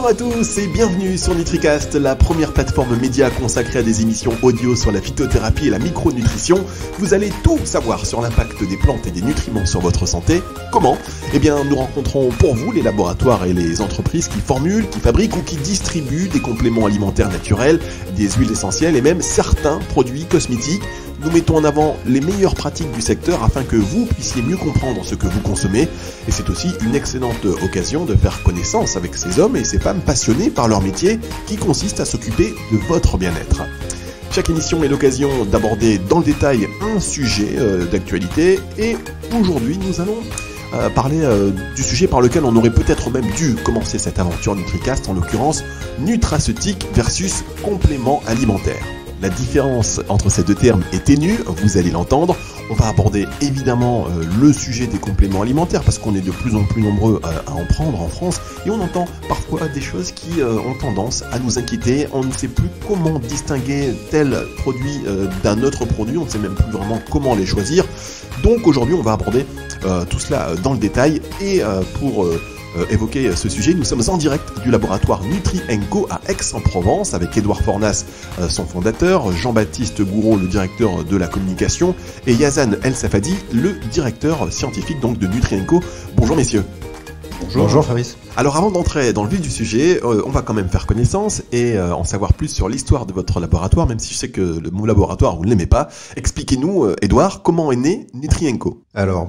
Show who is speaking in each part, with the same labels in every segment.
Speaker 1: Bonjour à tous et bienvenue sur NutriCast, la première plateforme média consacrée à des émissions audio sur la phytothérapie et la micronutrition. Vous allez tout savoir sur l'impact des plantes et des nutriments sur votre santé. Comment ? Eh bien, nous rencontrons pour vous les laboratoires et les entreprises qui formulent, qui fabriquent ou qui distribuent des compléments alimentaires naturels, des huiles essentielles et même certains produits cosmétiques. Nous mettons en avant les meilleures pratiques du secteur afin que vous puissiez mieux comprendre ce que vous consommez. Et c'est aussi une excellente occasion de faire connaissance avec ces hommes et ces femmes passionnés par leur métier qui consiste à s'occuper de votre bien-être. Chaque émission est l'occasion d'aborder dans le détail un sujet d'actualité et aujourd'hui nous allons parler du sujet par lequel on aurait peut-être même dû commencer cette aventure NutriCast, en l'occurrence nutraceutique versus complément alimentaire. La différence entre ces deux termes est ténue, vous allez l'entendre. On va aborder évidemment le sujet des compléments alimentaires parce qu'on est de plus en plus nombreux à en prendre en France et on entend parfois des choses qui ont tendance à nous inquiéter. On ne sait plus comment distinguer tel produit d'un autre produit, on ne sait même plus vraiment comment les choisir. Donc aujourd'hui on va aborder tout cela dans le détail et pour évoquer ce sujet, nous sommes en direct du laboratoire Nutri & Co à Aix-en-Provence avec Édouard Fornas, son fondateur, Jean-Baptiste Gouraud, le directeur de la communication et Yazan El Safadi, le directeur scientifique donc de Nutri & Co. Bonjour messieurs.
Speaker 2: Bonjour Fabrice.
Speaker 1: Alors avant d'entrer dans le vif du sujet, on va quand même faire connaissance et en savoir plus sur l'histoire de votre laboratoire, même si je sais que le mot laboratoire vous ne l'aimez pas. Expliquez-nous, Édouard, comment est né Nutri & Co.
Speaker 2: Alors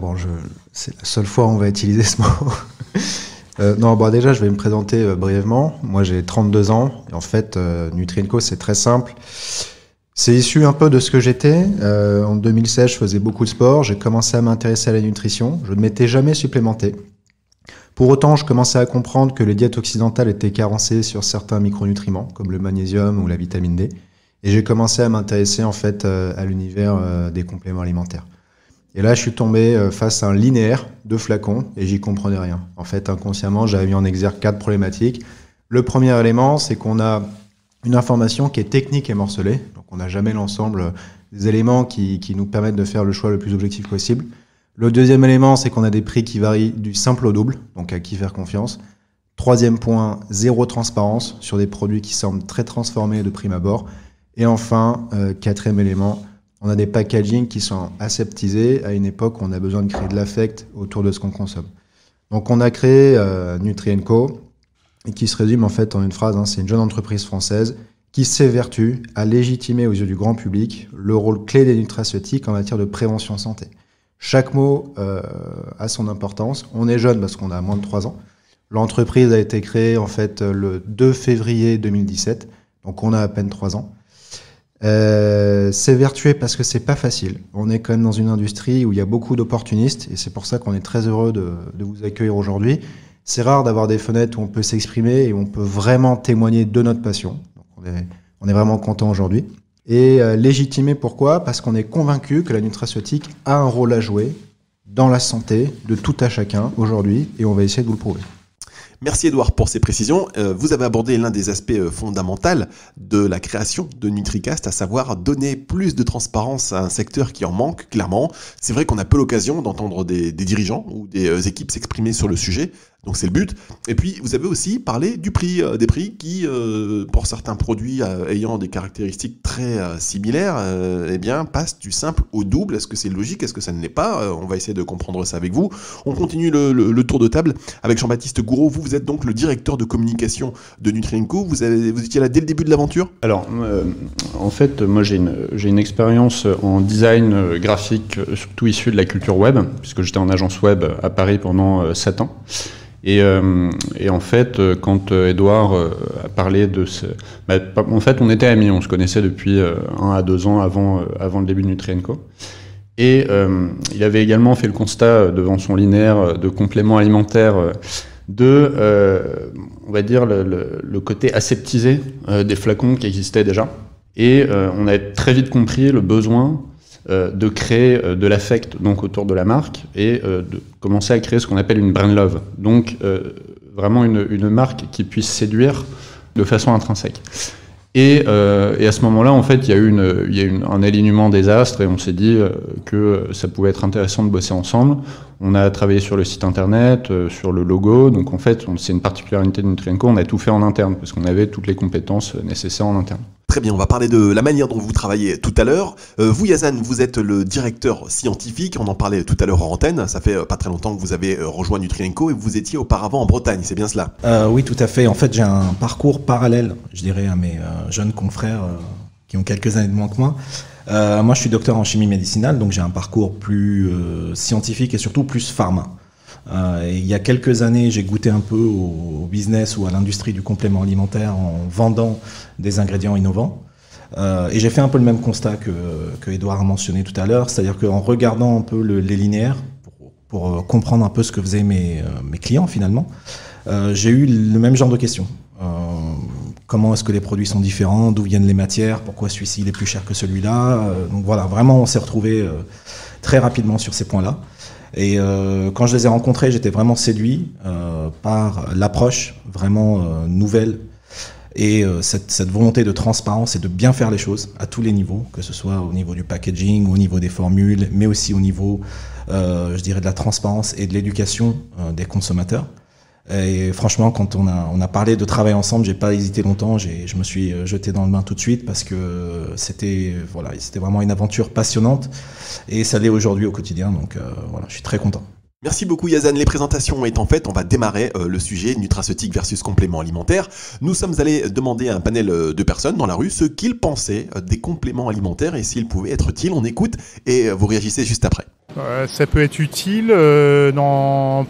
Speaker 2: c'est la seule fois où on va utiliser ce mot. Déjà je vais me présenter brièvement. Moi j'ai 32 ans et en fait Nutri & Co c'est très simple. C'est issu un peu de ce que j'étais. En 2016 je faisais beaucoup de sport, j'ai commencé à m'intéresser à la nutrition. Je ne m'étais jamais supplémenté. Pour autant, je commençais à comprendre que les diètes occidentales étaient carencées sur certains micronutriments, comme le magnésium ou la vitamine D. Et j'ai commencé à m'intéresser en fait à l'univers des compléments alimentaires. Et là, je suis tombé face à un linéaire de flacons et j'y comprenais rien. En fait, inconsciemment, j'avais mis en exergue 4 problématiques. Le premier élément, c'est qu'on a une information qui est technique et morcelée. Donc, on n'a jamais l'ensemble des éléments qui nous permettent de faire le choix le plus objectif possible. Le deuxième élément, c'est qu'on a des prix qui varient du simple au double, donc à qui faire confiance. Troisième point, zéro transparence sur des produits qui semblent très transformés de prime abord. Et enfin, quatrième élément, on a des packagings qui sont aseptisés à une époque où on a besoin de créer de l'affect autour de ce qu'on consomme. Donc on a créé Nutri & Co, et qui se résume en fait en une phrase, c'est une jeune entreprise française qui s'évertue à légitimer aux yeux du grand public le rôle clé des nutraceutiques en matière de prévention santé. Chaque mot a son importance. On est jeune parce qu'on a moins de 3 ans. L'entreprise a été créée en fait le 2 février 2017, donc on a à peine 3 ans. S'évertuer parce que c'est pas facile. On est quand même dans une industrie où il y a beaucoup d'opportunistes et c'est pour ça qu'on est très heureux de vous accueillir aujourd'hui. C'est rare d'avoir des fenêtres où on peut s'exprimer et où on peut vraiment témoigner de notre passion. Donc on est vraiment content aujourd'hui. Et légitimer, pourquoi ? Parce qu'on est convaincu que la nutraceutique a un rôle à jouer dans la santé de tout à chacun aujourd'hui, et on va essayer de vous le prouver.
Speaker 1: Merci Édouard pour ces précisions. Vous avez abordé l'un des aspects fondamentaux de la création de NutriCast, à savoir donner plus de transparence à un secteur qui en manque, clairement. C'est vrai qu'on a peu l'occasion d'entendre des dirigeants ou des équipes s'exprimer sur le sujet, donc c'est le but. Et puis vous avez aussi parlé du prix, des prix qui, pour certains produits ayant des caractéristiques très similaires, passent du simple au double. Est-ce que c'est logique ? Est-ce que ça ne l'est pas ? On va essayer de comprendre ça avec vous. On continue le tour de table avec Jean-Baptiste Gouraud. Vous êtes donc le directeur de communication de Nutri & Co. Vous étiez là dès le début de l'aventure ?
Speaker 3: Alors, en fait, moi j'ai une expérience en design graphique, surtout issue de la culture web, puisque j'étais en agence web à Paris pendant 7 ans. Et en fait, quand Édouard a parlé de ce... en fait, on était amis, on se connaissait depuis 1 à 2 ans avant le début de Nutri & Co. Et il avait également fait le constat devant son linéaire de compléments alimentaires on va dire, le côté aseptisé des flacons qui existaient déjà. Et on a très vite compris le besoin de créer de l'affect donc autour de la marque et de commencer à créer ce qu'on appelle une brand love. Donc vraiment une marque qui puisse séduire de façon intrinsèque. Et à ce moment-là, en fait, il y a eu un alignement des astres et on s'est dit que ça pouvait être intéressant de bosser ensemble. On a travaillé sur le site internet, sur le logo. Donc en fait, c'est une particularité de Nutri&Co. On a tout fait en interne parce qu'on avait toutes les compétences nécessaires en interne.
Speaker 1: Très bien, on va parler de la manière dont vous travaillez tout à l'heure. Vous, Yazan, vous êtes le directeur scientifique. On en parlait tout à l'heure en antenne. Ça fait pas très longtemps que vous avez rejoint Nutri&Co et vous étiez auparavant en Bretagne, c'est bien cela?
Speaker 4: Oui, tout à fait. En fait, j'ai un parcours parallèle, je dirais, à mes jeunes confrères qui ont quelques années de moins que moi. Moi, je suis docteur en chimie médicinale, donc j'ai un parcours plus scientifique et surtout plus pharma. Et il y a quelques années, j'ai goûté un peu au business ou à l'industrie du complément alimentaire en vendant des ingrédients innovants. Et j'ai fait un peu le même constat que Edouard a mentionné tout à l'heure, c'est-à-dire qu'en regardant un peu les linéaires, pour comprendre un peu ce que faisaient mes clients finalement, j'ai eu le même genre de questions. Comment est-ce que les produits sont différents, d'où viennent les matières, pourquoi celui-ci il est plus cher que celui-là. Donc voilà, vraiment on s'est retrouvés très rapidement sur ces points-là. Et quand je les ai rencontrés, j'étais vraiment séduit par l'approche vraiment nouvelle et cette volonté de transparence et de bien faire les choses à tous les niveaux, que ce soit au niveau du packaging, au niveau des formules, mais aussi au niveau, je dirais, de la transparence et de l'éducation des consommateurs. Et franchement, quand on a parlé de travail ensemble, j'ai pas hésité longtemps, je me suis jeté dans le bain tout de suite parce que c'était vraiment une aventure passionnante et ça l'est aujourd'hui au quotidien, donc voilà, je suis très content.
Speaker 1: Merci beaucoup Yazan. Les présentations étant faites, on va démarrer le sujet nutraceutique versus compléments alimentaires. Nous sommes allés demander à un panel de personnes dans la rue ce qu'ils pensaient des compléments alimentaires et s'ils pouvaient être utiles. On écoute et vous réagissez juste après.
Speaker 5: Ça peut être utile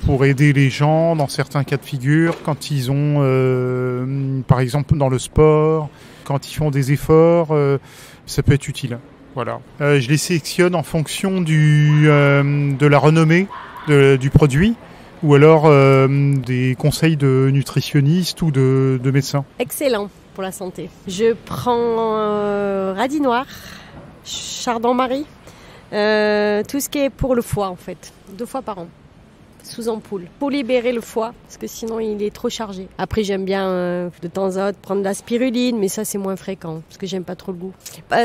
Speaker 5: pour aider les gens dans certains cas de figure, quand ils ont, par exemple dans le sport, quand ils font des efforts, ça peut être utile. Voilà. Je les sélectionne en fonction de la renommée du produit ou alors des conseils de nutritionnistes ou de médecins.
Speaker 6: Excellent pour la santé. Je prends radis noir, chardon-marie. Tout ce qui est pour le foie en fait, 2 fois par an, sous ampoule, pour libérer le foie, parce que sinon il est trop chargé. Après j'aime bien de temps à autre prendre de la spiruline, mais ça c'est moins fréquent, parce que j'aime pas trop le goût.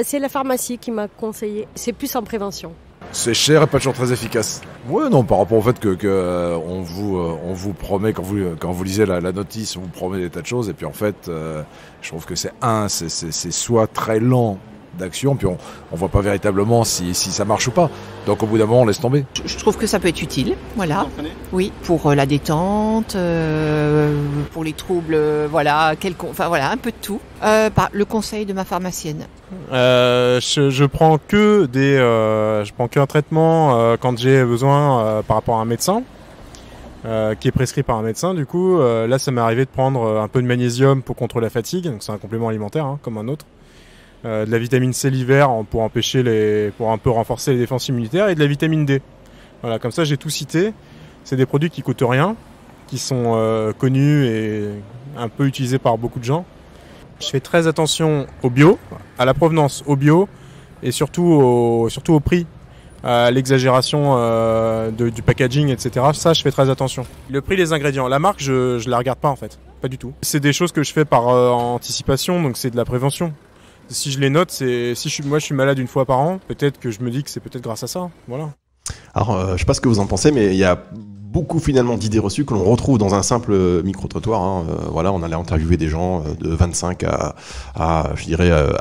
Speaker 6: C'est la pharmacie qui m'a conseillé, c'est plus en prévention.
Speaker 7: C'est cher et pas toujours très efficace. Ouais, non, par rapport au fait que on vous promet, quand vous lisez la notice, on vous promet des tas de choses, et puis en fait, je trouve que c'est soit très lent d'action, puis on voit pas véritablement si ça marche ou pas. Donc au bout d'un moment, on laisse tomber.
Speaker 8: Je trouve que ça peut être utile, voilà. Oui, pour la détente, pour les troubles, voilà, enfin voilà, un peu de tout. Le conseil de ma pharmacienne.
Speaker 9: Je prends qu'un traitement quand j'ai besoin par rapport à un médecin. Qui est prescrit par un médecin. Du coup, là, ça m'est arrivé de prendre un peu de magnésium pour contrôler la fatigue, donc c'est un complément alimentaire hein, comme un autre. De la vitamine C l'hiver pour un peu renforcer les défenses immunitaires et de la vitamine D. Voilà, comme ça j'ai tout cité. C'est des produits qui coûtent rien, qui sont connus et un peu utilisés par beaucoup de gens. Je fais très attention au bio, à la provenance, au bio et surtout au prix, à l'exagération du packaging, etc. Ça, je fais très attention. Le prix des ingrédients, la marque, je la regarde pas en fait, pas du tout. C'est des choses que je fais par anticipation, donc c'est de la prévention. Si je les note, je suis malade 1 fois par an, peut-être que je me dis que c'est peut-être grâce à ça. Voilà.
Speaker 1: Alors, je sais pas ce que vous en pensez, mais il y a beaucoup finalement d'idées reçues que l'on retrouve dans un simple micro-trottoir. Hein. Voilà, on allait interviewer des gens de 25 à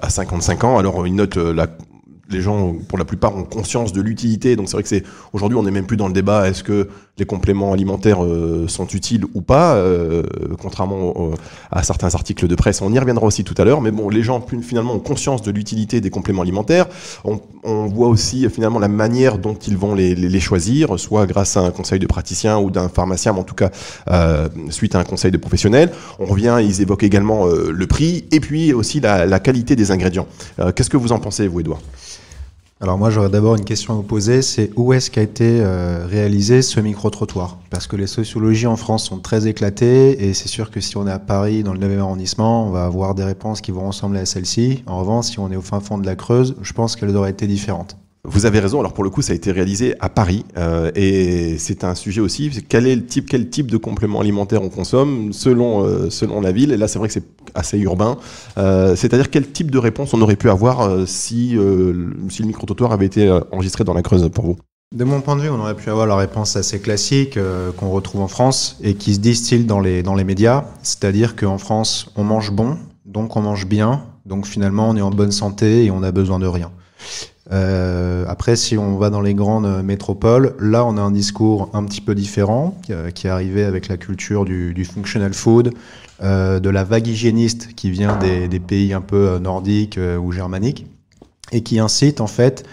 Speaker 1: 55 ans. Alors, ils notent les gens, pour la plupart, ont conscience de l'utilité. Donc c'est vrai que aujourd'hui, on n'est même plus dans le débat. Est-ce que les compléments alimentaires sont utiles ou pas, contrairement à certains articles de presse. On y reviendra aussi tout à l'heure. Mais bon, les gens finalement ont conscience de l'utilité des compléments alimentaires. On voit aussi finalement la manière dont ils vont les choisir, soit grâce à un conseil de praticien ou d'un pharmacien, mais en tout cas suite à un conseil de professionnel. On revient, ils évoquent également le prix et puis aussi la qualité des ingrédients. Qu'est-ce que vous en pensez, vous, Edouard ?
Speaker 2: Alors moi j'aurais d'abord une question à vous poser, c'est où est-ce qu'a été réalisé ce micro-trottoir? Parce que les sociologies en France sont très éclatées et c'est sûr que si on est à Paris dans le 9e arrondissement, on va avoir des réponses qui vont ressembler à celle-ci. En revanche, si on est au fin fond de la Creuse, je pense qu'elles auraient été différentes.
Speaker 1: Vous avez raison, alors pour le coup ça a été réalisé à Paris et c'est un sujet aussi, quel type de complément alimentaire on consomme selon la ville, et là c'est vrai que c'est assez urbain, c'est-à-dire quel type de réponse on aurait pu avoir si le micro-trottoir avait été enregistré dans la Creuse pour vous?
Speaker 2: De mon point de vue, on aurait pu avoir la réponse assez classique qu'on retrouve en France et qui se distille dans les médias, c'est-à-dire qu'en France on mange bon, donc on mange bien, donc finalement on est en bonne santé et on a besoin de rien. Après, si on va dans les grandes métropoles, là on a un discours un petit peu différent qui est arrivé avec la culture du functional food, de la vague hygiéniste qui vient des pays un peu nordiques ou germaniques et qui incite en fait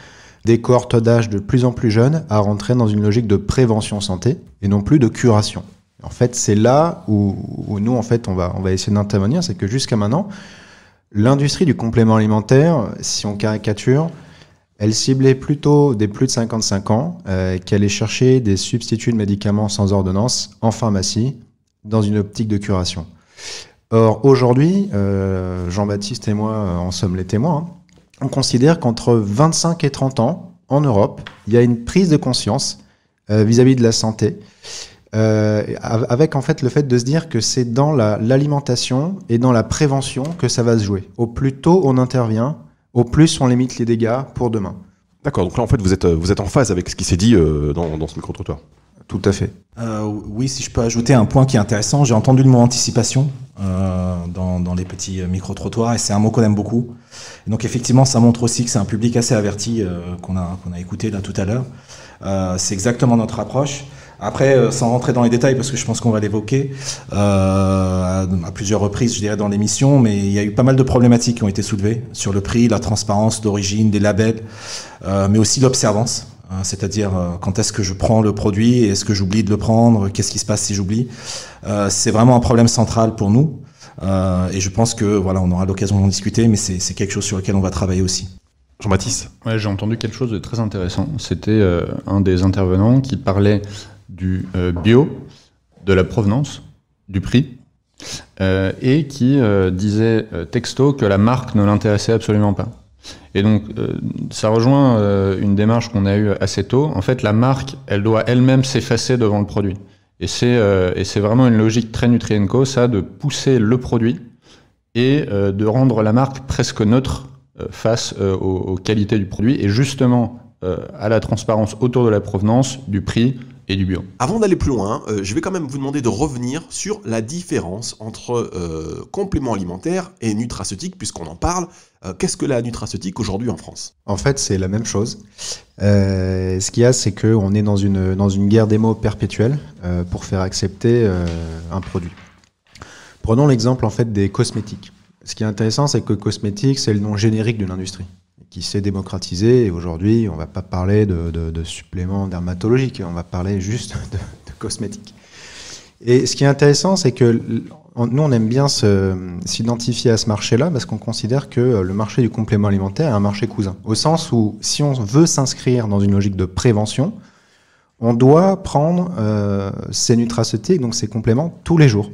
Speaker 2: des cohortes d'âge de plus en plus jeunes à rentrer dans une logique de prévention santé et non plus de curation. En fait, c'est là où nous en fait on va essayer d'intervenir, c'est que jusqu'à maintenant, l'industrie du complément alimentaire, si on caricature, elle ciblait plutôt des plus de 55 ans qui allaient chercher des substituts de médicaments sans ordonnance en pharmacie dans une optique de curation. Or, aujourd'hui, Jean-Baptiste et moi en sommes les témoins, on considère qu'entre 25 et 30 ans, en Europe, il y a une prise de conscience vis-à-vis de la santé, avec en fait le fait de se dire que c'est dans l'alimentation et dans la prévention que ça va se jouer. Au plus tôt on intervient, au plus on limite les dégâts pour demain.
Speaker 1: D'accord, donc là en fait vous êtes en phase avec ce qui s'est dit dans ce micro-trottoir.
Speaker 2: Tout à fait.
Speaker 4: Oui, si je peux ajouter un point qui est intéressant, j'ai entendu le mot anticipation dans les petits micro-trottoirs et c'est un mot qu'on aime beaucoup. Et donc effectivement, ça montre aussi que c'est un public assez averti qu'on a écouté là tout à l'heure. C'est exactement notre approche. Après, sans rentrer dans les détails, parce que je pense qu'on va l'évoquer à plusieurs reprises, je dirais, dans l'émission, mais il y a eu pas mal de problématiques qui ont été soulevées sur le prix, la transparence d'origine, des labels, mais aussi l'observance. C'est-à-dire quand est-ce que je prends le produit, est-ce que j'oublie de le prendre, qu'est-ce qui se passe si j'oublie. C'est vraiment un problème central pour nous et je pense que voilà, on aura l'occasion d'en discuter, mais c'est quelque chose sur lequel on va travailler aussi.
Speaker 1: Jean-Baptiste ?
Speaker 3: Ouais, j'ai entendu quelque chose de très intéressant. C'était un des intervenants qui parlait du bio, de la provenance, du prix, et qui disait texto que la marque ne l'intéressait absolument pas. Et donc, ça rejoint une démarche qu'on a eue assez tôt. En fait, la marque, elle doit elle-même s'effacer devant le produit. Et c'est vraiment une logique très Nutrien-Co, ça, de pousser le produit et de rendre la marque presque neutre face aux qualités du produit et justement à la transparence autour de la provenance, du prix et du bio.
Speaker 1: Avant d'aller plus loin, je vais quand même vous demander de revenir sur la différence entre compléments alimentaires et nutraceutiques, puisqu'on en parle. Qu'est-ce que la nutraceutique aujourd'hui en France ?
Speaker 2: En fait, c'est la même chose. Ce qu'il y a, c'est qu'on est dans une guerre des mots perpétuelle pour faire accepter un produit. Prenons l'exemple en fait des cosmétiques. Ce qui est intéressant, c'est que cosmétique, c'est le nom générique d'une industrie qui s'est démocratisée. Et aujourd'hui, on ne va pas parler de suppléments dermatologiques, on va parler juste de cosmétiques. Et ce qui est intéressant, c'est que nous, on aime bien s'identifier à ce marché-là parce qu'on considère que le marché du complément alimentaire est un marché cousin. Au sens où, si on veut s'inscrire dans une logique de prévention, on doit prendre ces nutraceutiques, donc ces compléments, tous les jours,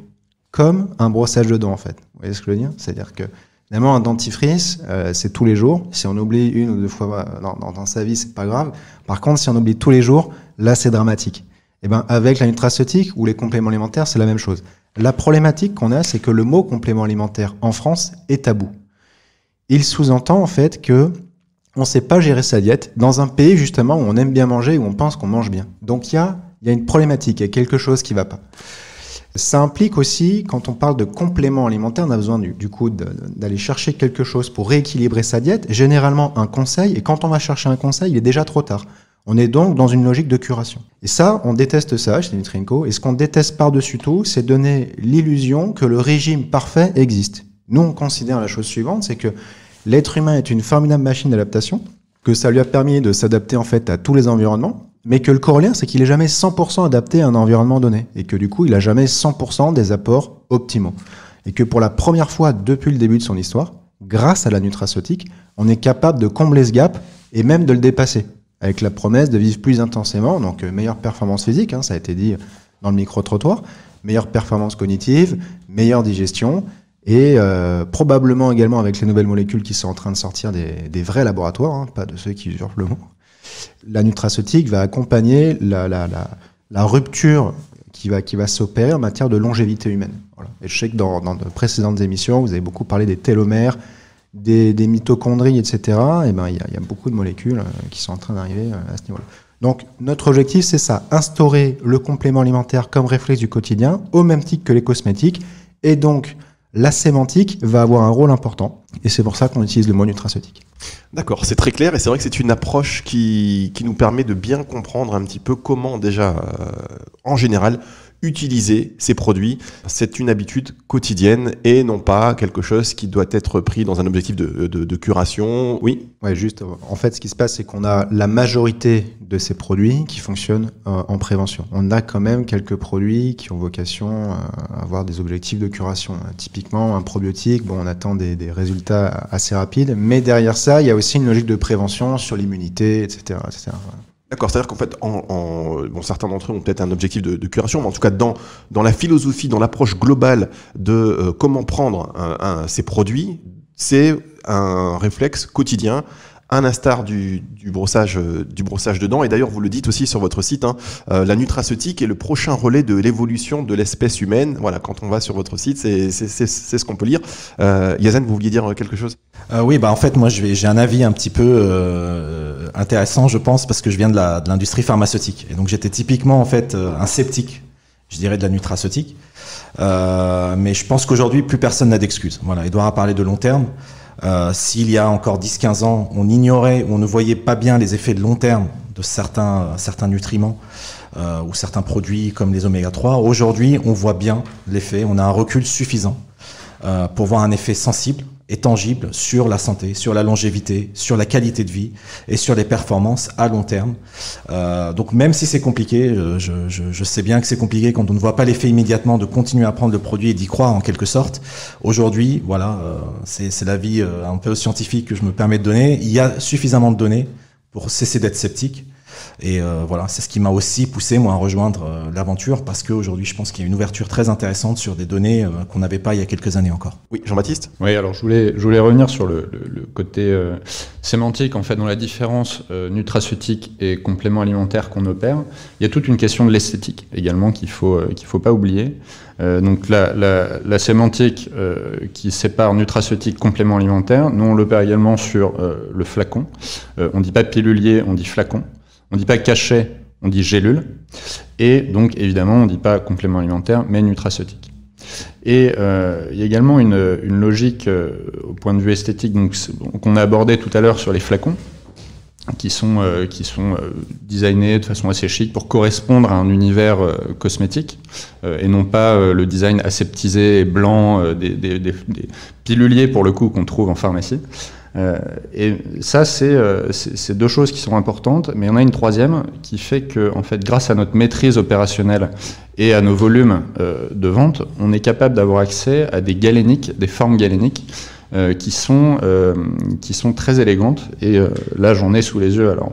Speaker 2: comme un brossage de dents, en fait. Vous voyez ce que je veux dire ? C'est-à-dire que, évidemment, un dentifrice, c'est tous les jours. Si on oublie une ou deux fois dans sa vie, c'est pas grave. Par contre, si on oublie tous les jours, là, c'est dramatique. Et ben, avec la nutraceutique ou les compléments alimentaires, c'est la même chose. La problématique qu'on a, c'est que le mot complément alimentaire en France est tabou. Il sous-entend en fait que on ne sait pas gérer sa diète dans un pays justement où on aime bien manger, où on pense qu'on mange bien. Donc il y a une problématique, il y a quelque chose qui ne va pas. Ça implique aussi, quand on parle de complément alimentaire, on a besoin du coup d'aller chercher quelque chose pour rééquilibrer sa diète, généralement un conseil, et quand on va chercher un conseil, il est déjà trop tard. On est donc dans une logique de curation. Et ça, on déteste ça chez Nutrien-Co. Et ce qu'on déteste par-dessus tout, c'est donner l'illusion que le régime parfait existe. Nous, on considère la chose suivante, c'est que l'être humain est une formidable machine d'adaptation, que ça lui a permis de s'adapter en fait à tous les environnements, mais que le corollaire, c'est qu'il est jamais 100% adapté à un environnement donné. Et que du coup, il a jamais 100% des apports optimaux. Et que pour la première fois depuis le début de son histoire, grâce à la nutraceutique, on est capable de combler ce gap et même de le dépasser, avec la promesse de vivre plus intensément, donc meilleure performance physique, ça a été dit dans le micro-trottoir, meilleure performance cognitive, meilleure digestion, et probablement également avec les nouvelles molécules qui sont en train de sortir des vrais laboratoires, pas de ceux qui usurpent le mot, La nutraceutique va accompagner la rupture qui va s'opérer en matière de longévité humaine. Voilà. Et je sais que dans de précédentes émissions, vous avez beaucoup parlé des télomères, des mitochondries, etc. Et ben, il y a beaucoup de molécules qui sont en train d'arriver à ce niveau-là. Donc, notre objectif, c'est ça, instaurer le complément alimentaire comme réflexe du quotidien, au même titre que les cosmétiques. Et donc, la sémantique va avoir un rôle important. Et c'est pour ça qu'on utilise le mot nutraceutique.
Speaker 1: D'accord, c'est très clair et c'est vrai que c'est une approche qui nous permet de bien comprendre un petit peu comment déjà, en général, utiliser ces produits. C'est une habitude quotidienne et non pas quelque chose qui doit être pris dans un objectif de curation. Oui.
Speaker 2: Ouais, juste. En fait, ce qui se passe, c'est qu'on a la majorité de ces produits qui fonctionnent en prévention. On a quand même quelques produits qui ont vocation à avoir des objectifs de curation. Typiquement, un probiotique, bon, on attend des résultats assez rapides, mais derrière ça, il y a aussi une logique de prévention sur l'immunité, etc., etc.
Speaker 1: D'accord, c'est-à-dire qu'en fait, bon, certains d'entre eux ont peut-être un objectif de curation, mais en tout cas, dans la philosophie, dans l'approche globale de comment prendre ces produits, c'est un réflexe quotidien, à l'instar du brossage de dents. Et d'ailleurs, vous le dites aussi sur votre site, la nutraceutique est le prochain relais de l'évolution de l'espèce humaine. Voilà, quand on va sur votre site, c'est ce qu'on peut lire. Yazan, vous vouliez dire quelque chose ?
Speaker 4: Oui, en fait, moi, j'ai un avis un petit peu intéressant, je pense, parce que je viens de l'industrie pharmaceutique. Et donc, j'étais typiquement, en fait, un sceptique, je dirais, de la nutraceutique. Mais je pense qu'aujourd'hui, plus personne n'a d'excuses. Voilà, Edouard a parlé de long terme. S'il y a encore 10-15 ans, on ignorait, on ne voyait pas bien les effets de long terme de certains nutriments ou certains produits comme les oméga 3, aujourd'hui, on voit bien l'effet, on a un recul suffisant pour voir un effet sensible et tangible sur la santé, sur la longévité, sur la qualité de vie et sur les performances à long terme. Donc même si c'est compliqué, je sais bien que c'est compliqué quand on ne voit pas l'effet immédiatement de continuer à prendre le produit et d'y croire en quelque sorte. Aujourd'hui, voilà, c'est l'avis un peu scientifique que je me permets de donner. Il y a suffisamment de données pour cesser d'être sceptique. Et voilà, c'est ce qui m'a aussi poussé moi à rejoindre l'aventure, parce qu'aujourd'hui je pense qu'il y a une ouverture très intéressante sur des données qu'on n'avait pas il y a quelques années encore.
Speaker 1: Oui, Jean-Baptiste ?
Speaker 3: Oui, alors je voulais revenir sur le côté sémantique, en fait, dans la différence nutraceutique et complément alimentaire qu'on opère. Il y a toute une question de l'esthétique également qu'il faut pas oublier. Donc la sémantique qui sépare nutraceutique, complément alimentaire, nous on l'opère également sur le flacon. On dit pas pilulier, on dit flacon. On dit pas cachet, on dit gélule. Et donc évidemment on dit pas complément alimentaire, mais nutraceutique. Et il y a également une logique au point de vue esthétique, donc qu'on a abordé tout à l'heure sur les flacons, qui sont designés de façon assez chic pour correspondre à un univers cosmétique et non pas le design aseptisé et blanc des piluliers pour le coup qu'on trouve en pharmacie. Et ça, c'est deux choses qui sont importantes, mais il y en a une troisième qui fait que, en fait, grâce à notre maîtrise opérationnelle et à nos volumes de vente, on est capable d'avoir accès à des galéniques, des formes galéniques, qui sont très élégantes. Et là, j'en ai sous les yeux. Alors,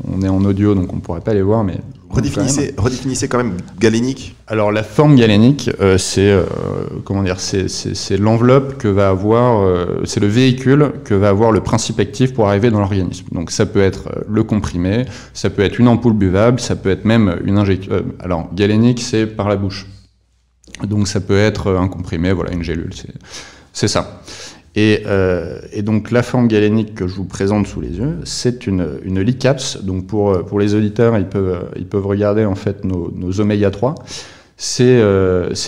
Speaker 3: on est en audio, donc on ne pourrait pas les voir, mais
Speaker 1: redéfinissez quand même galénique.
Speaker 3: Alors, la forme galénique, c'est l'enveloppe que va avoir, c'est le véhicule que va avoir le principe actif pour arriver dans l'organisme. Donc, ça peut être le comprimé, ça peut être une ampoule buvable, ça peut être même une injection. Alors, galénique, c'est par la bouche. Donc, ça peut être un comprimé, voilà, une gélule, c'est ça. Et donc la forme galénique que je vous présente sous les yeux, c'est une LiCaps. Donc pour les auditeurs, ils peuvent regarder en fait nos oméga 3. C'est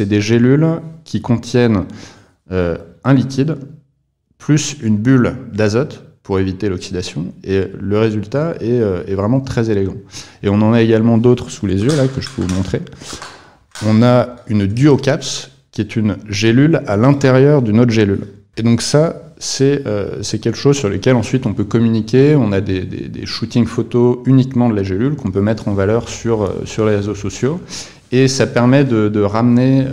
Speaker 3: des gélules qui contiennent un liquide plus une bulle d'azote pour éviter l'oxydation. Et le résultat est vraiment très élégant. Et on en a également d'autres sous les yeux là que je peux vous montrer. On a une DuoCaps qui est une gélule à l'intérieur d'une autre gélule. Et donc ça, c'est quelque chose sur lequel ensuite on peut communiquer. On a des shootings photos uniquement de la gélule qu'on peut mettre en valeur sur les réseaux sociaux. Et ça permet de ramener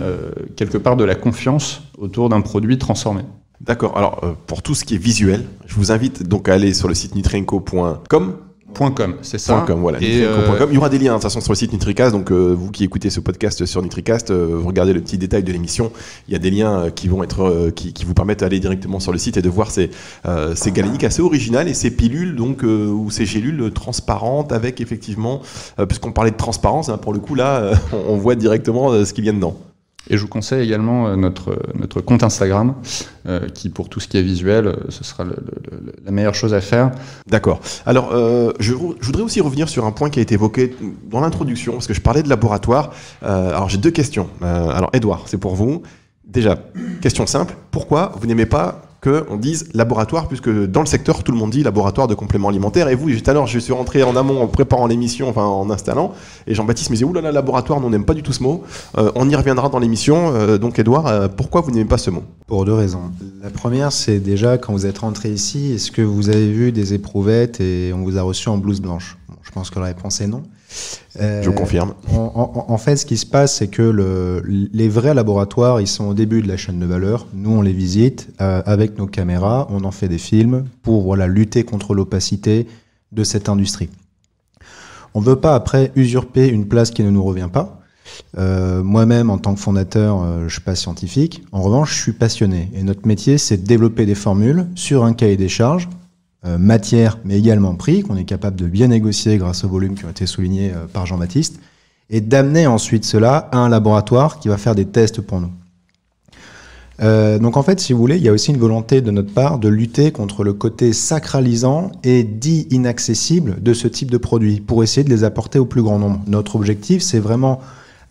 Speaker 3: quelque part de la confiance autour d'un produit transformé.
Speaker 1: D'accord. Alors, pour tout ce qui est visuel, je vous invite donc à aller sur le site nutrienco.com.
Speaker 3: .com, c'est ça.
Speaker 1: .com, voilà. Nutrienco.com. Il y aura des liens de toute façon sur le site Nutricast. Donc vous qui écoutez ce podcast sur Nutricast, vous regardez le petit détail de l'émission. Il y a des liens qui vont être qui vous permettent d'aller directement sur le site et de voir ces galéniques assez originales et ces pilules donc ou ces gélules transparentes avec effectivement puisqu'on parlait de transparence pour le coup là on voit directement ce qu'il y a dedans.
Speaker 3: Et je vous conseille également notre compte Instagram, qui pour tout ce qui est visuel, ce sera la meilleure chose à faire.
Speaker 1: D'accord. Alors, je voudrais aussi revenir sur un point qui a été évoqué dans l'introduction, parce que je parlais de laboratoire. Alors, j'ai 2 questions. Alors, Edouard, c'est pour vous. Déjà, question simple. Pourquoi vous n'aimez pas qu'on dise laboratoire, puisque dans le secteur, tout le monde dit laboratoire de compléments alimentaires. Et vous, tout à l'heure, je suis rentré en amont en préparant l'émission, enfin en installant, et Jean-Baptiste me disait, oulala, laboratoire, nous, on n'aime pas du tout ce mot. On y reviendra dans l'émission. Donc, Edouard, pourquoi vous n'aimez pas ce mot?
Speaker 2: Pour 2 raisons. La première, c'est déjà, quand vous êtes rentré ici, est-ce que vous avez vu des éprouvettes et on vous a reçu en blouse blanche? Bon, je pense que la réponse est non.
Speaker 1: Je confirme.
Speaker 2: En fait, ce qui se passe, c'est que les vrais laboratoires, ils sont au début de la chaîne de valeur. Nous, on les visite avec nos caméras, on en fait des films pour lutter contre l'opacité de cette industrie. On ne veut pas après usurper une place qui ne nous revient pas. Moi-même, en tant que fondateur, je ne suis pas scientifique. En revanche, je suis passionné. Et notre métier, c'est de développer des formules sur un cahier des charges, matière, mais également prix, qu'on est capable de bien négocier grâce au volume qui ont été soulignés par Jean-Baptiste, et d'amener ensuite cela à un laboratoire qui va faire des tests pour nous. Donc en fait, si vous voulez, il y a aussi une volonté de notre part de lutter contre le côté sacralisant et dit inaccessible de ce type de produits, pour essayer de les apporter au plus grand nombre. Notre objectif, c'est vraiment,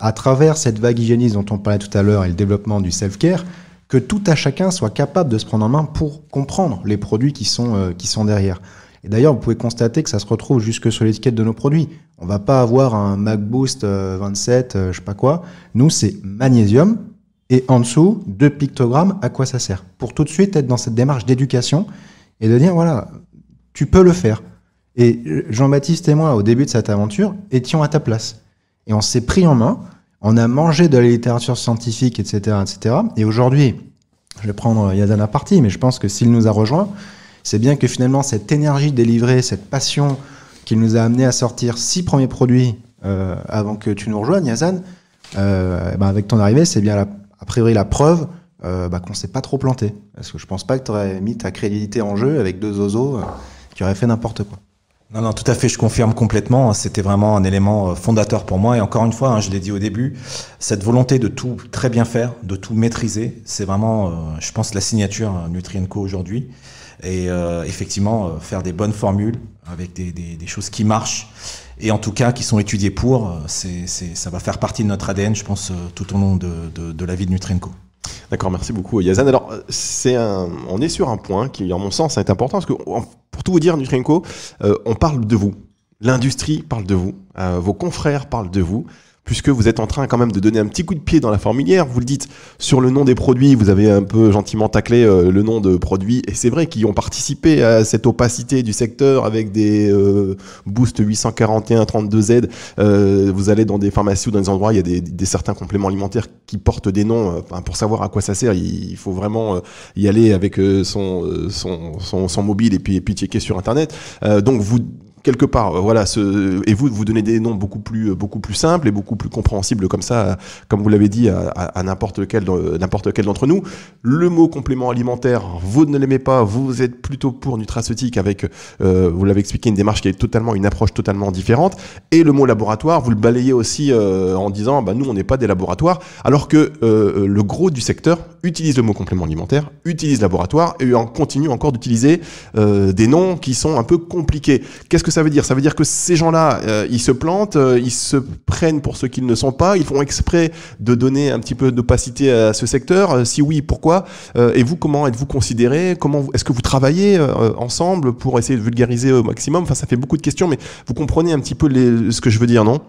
Speaker 2: à travers cette vague hygiéniste dont on parlait tout à l'heure et le développement du self-care, que tout à chacun soit capable de se prendre en main pour comprendre les produits qui sont derrière. Et d'ailleurs, vous pouvez constater que ça se retrouve jusque sur l'étiquette de nos produits. On va pas avoir un MacBoost 27, je sais pas quoi. Nous, c'est magnésium et en dessous, 2 pictogrammes. À quoi ça sert? Pour tout de suite être dans cette démarche d'éducation et de dire, voilà, tu peux le faire. Et Jean-Baptiste et moi, au début de cette aventure, étions à ta place. Et on s'est pris en main. On a mangé de la littérature scientifique, etc., etc. Et aujourd'hui, je vais prendre Yazan à partie, mais je pense que s'il nous a rejoint, c'est bien que finalement, cette énergie délivrée, cette passion qu'il nous a amené à sortir 6 premiers produits avant que tu nous rejoignes, Yazan, avec ton arrivée, c'est bien a priori la preuve qu'on ne s'est pas trop planté. Parce que je pense pas que tu aurais mis ta crédibilité en jeu avec 2 zozos qui auraient fait n'importe quoi.
Speaker 4: Non, tout à fait, je confirme complètement. C'était vraiment un élément fondateur pour moi. Et encore une fois, je l'ai dit au début, cette volonté de tout très bien faire, de tout maîtriser, c'est vraiment, je pense, la signature Nutrienco aujourd'hui. Et effectivement, faire des bonnes formules avec des choses qui marchent et en tout cas qui sont étudiées pour, ça va faire partie de notre ADN, je pense, tout au long de la vie de Nutrienco.
Speaker 1: D'accord, merci beaucoup Yazan. Alors, on est sur un point qui, en mon sens, est important, parce que, pour tout vous dire, Nutrienco, on parle de vous. L'industrie parle de vous. Vos confrères parlent de vous, puisque vous êtes en train quand même de donner un petit coup de pied dans la fourmilière. Vous le dites sur le nom des produits, vous avez un peu gentiment taclé le nom de produits, et c'est vrai qu'ils ont participé à cette opacité du secteur avec des Boost 841 32Z. Vous allez dans des pharmacies ou dans des endroits, il y a des certains compléments alimentaires qui portent des noms. Pour savoir à quoi ça sert, il faut vraiment y aller avec son mobile et puis checker sur Internet. Donc vous quelque part, et vous donnez des noms beaucoup plus simples et beaucoup plus compréhensibles comme ça, comme vous l'avez dit, à n'importe quel d'entre nous. Le mot complément alimentaire, vous ne l'aimez pas, vous êtes plutôt pour nutraceutique avec, vous l'avez expliqué, une approche totalement différente. Et le mot laboratoire, vous le balayez aussi en disant, nous on n'est pas des laboratoires, alors que le gros du secteur utilise le mot complément alimentaire, utilise laboratoire et on continue encore d'utiliser des noms qui sont un peu compliqués. Qu'est-ce que ça veut dire? Ça veut dire que ces gens-là, ils se plantent, ils se prennent pour ceux qu'ils ne sont pas, ils font exprès de donner un petit peu d'opacité à ce secteur. Si oui, pourquoi? Et vous, comment êtes-vous considérés? Est-ce que vous travaillez ensemble pour essayer de vulgariser au maximum? Enfin, ça fait beaucoup de questions, mais vous comprenez un petit peu ce que je veux dire, non?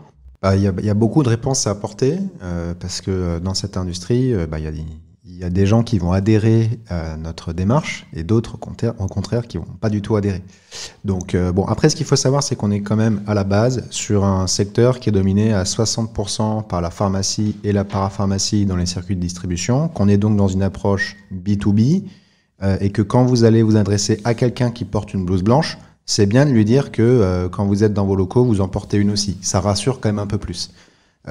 Speaker 2: Il y a beaucoup de réponses à apporter, parce que dans cette industrie, il y a des gens qui vont adhérer à notre démarche et d'autres, au contraire, qui vont pas du tout adhérer. Donc, après, ce qu'il faut savoir, c'est qu'on est quand même à la base sur un secteur qui est dominé à 60% par la pharmacie et la parapharmacie dans les circuits de distribution, qu'on est donc dans une approche B2B, et que quand vous allez vous adresser à quelqu'un qui porte une blouse blanche, c'est bien de lui dire que quand vous êtes dans vos locaux, vous en portez une aussi. Ça rassure quand même un peu plus.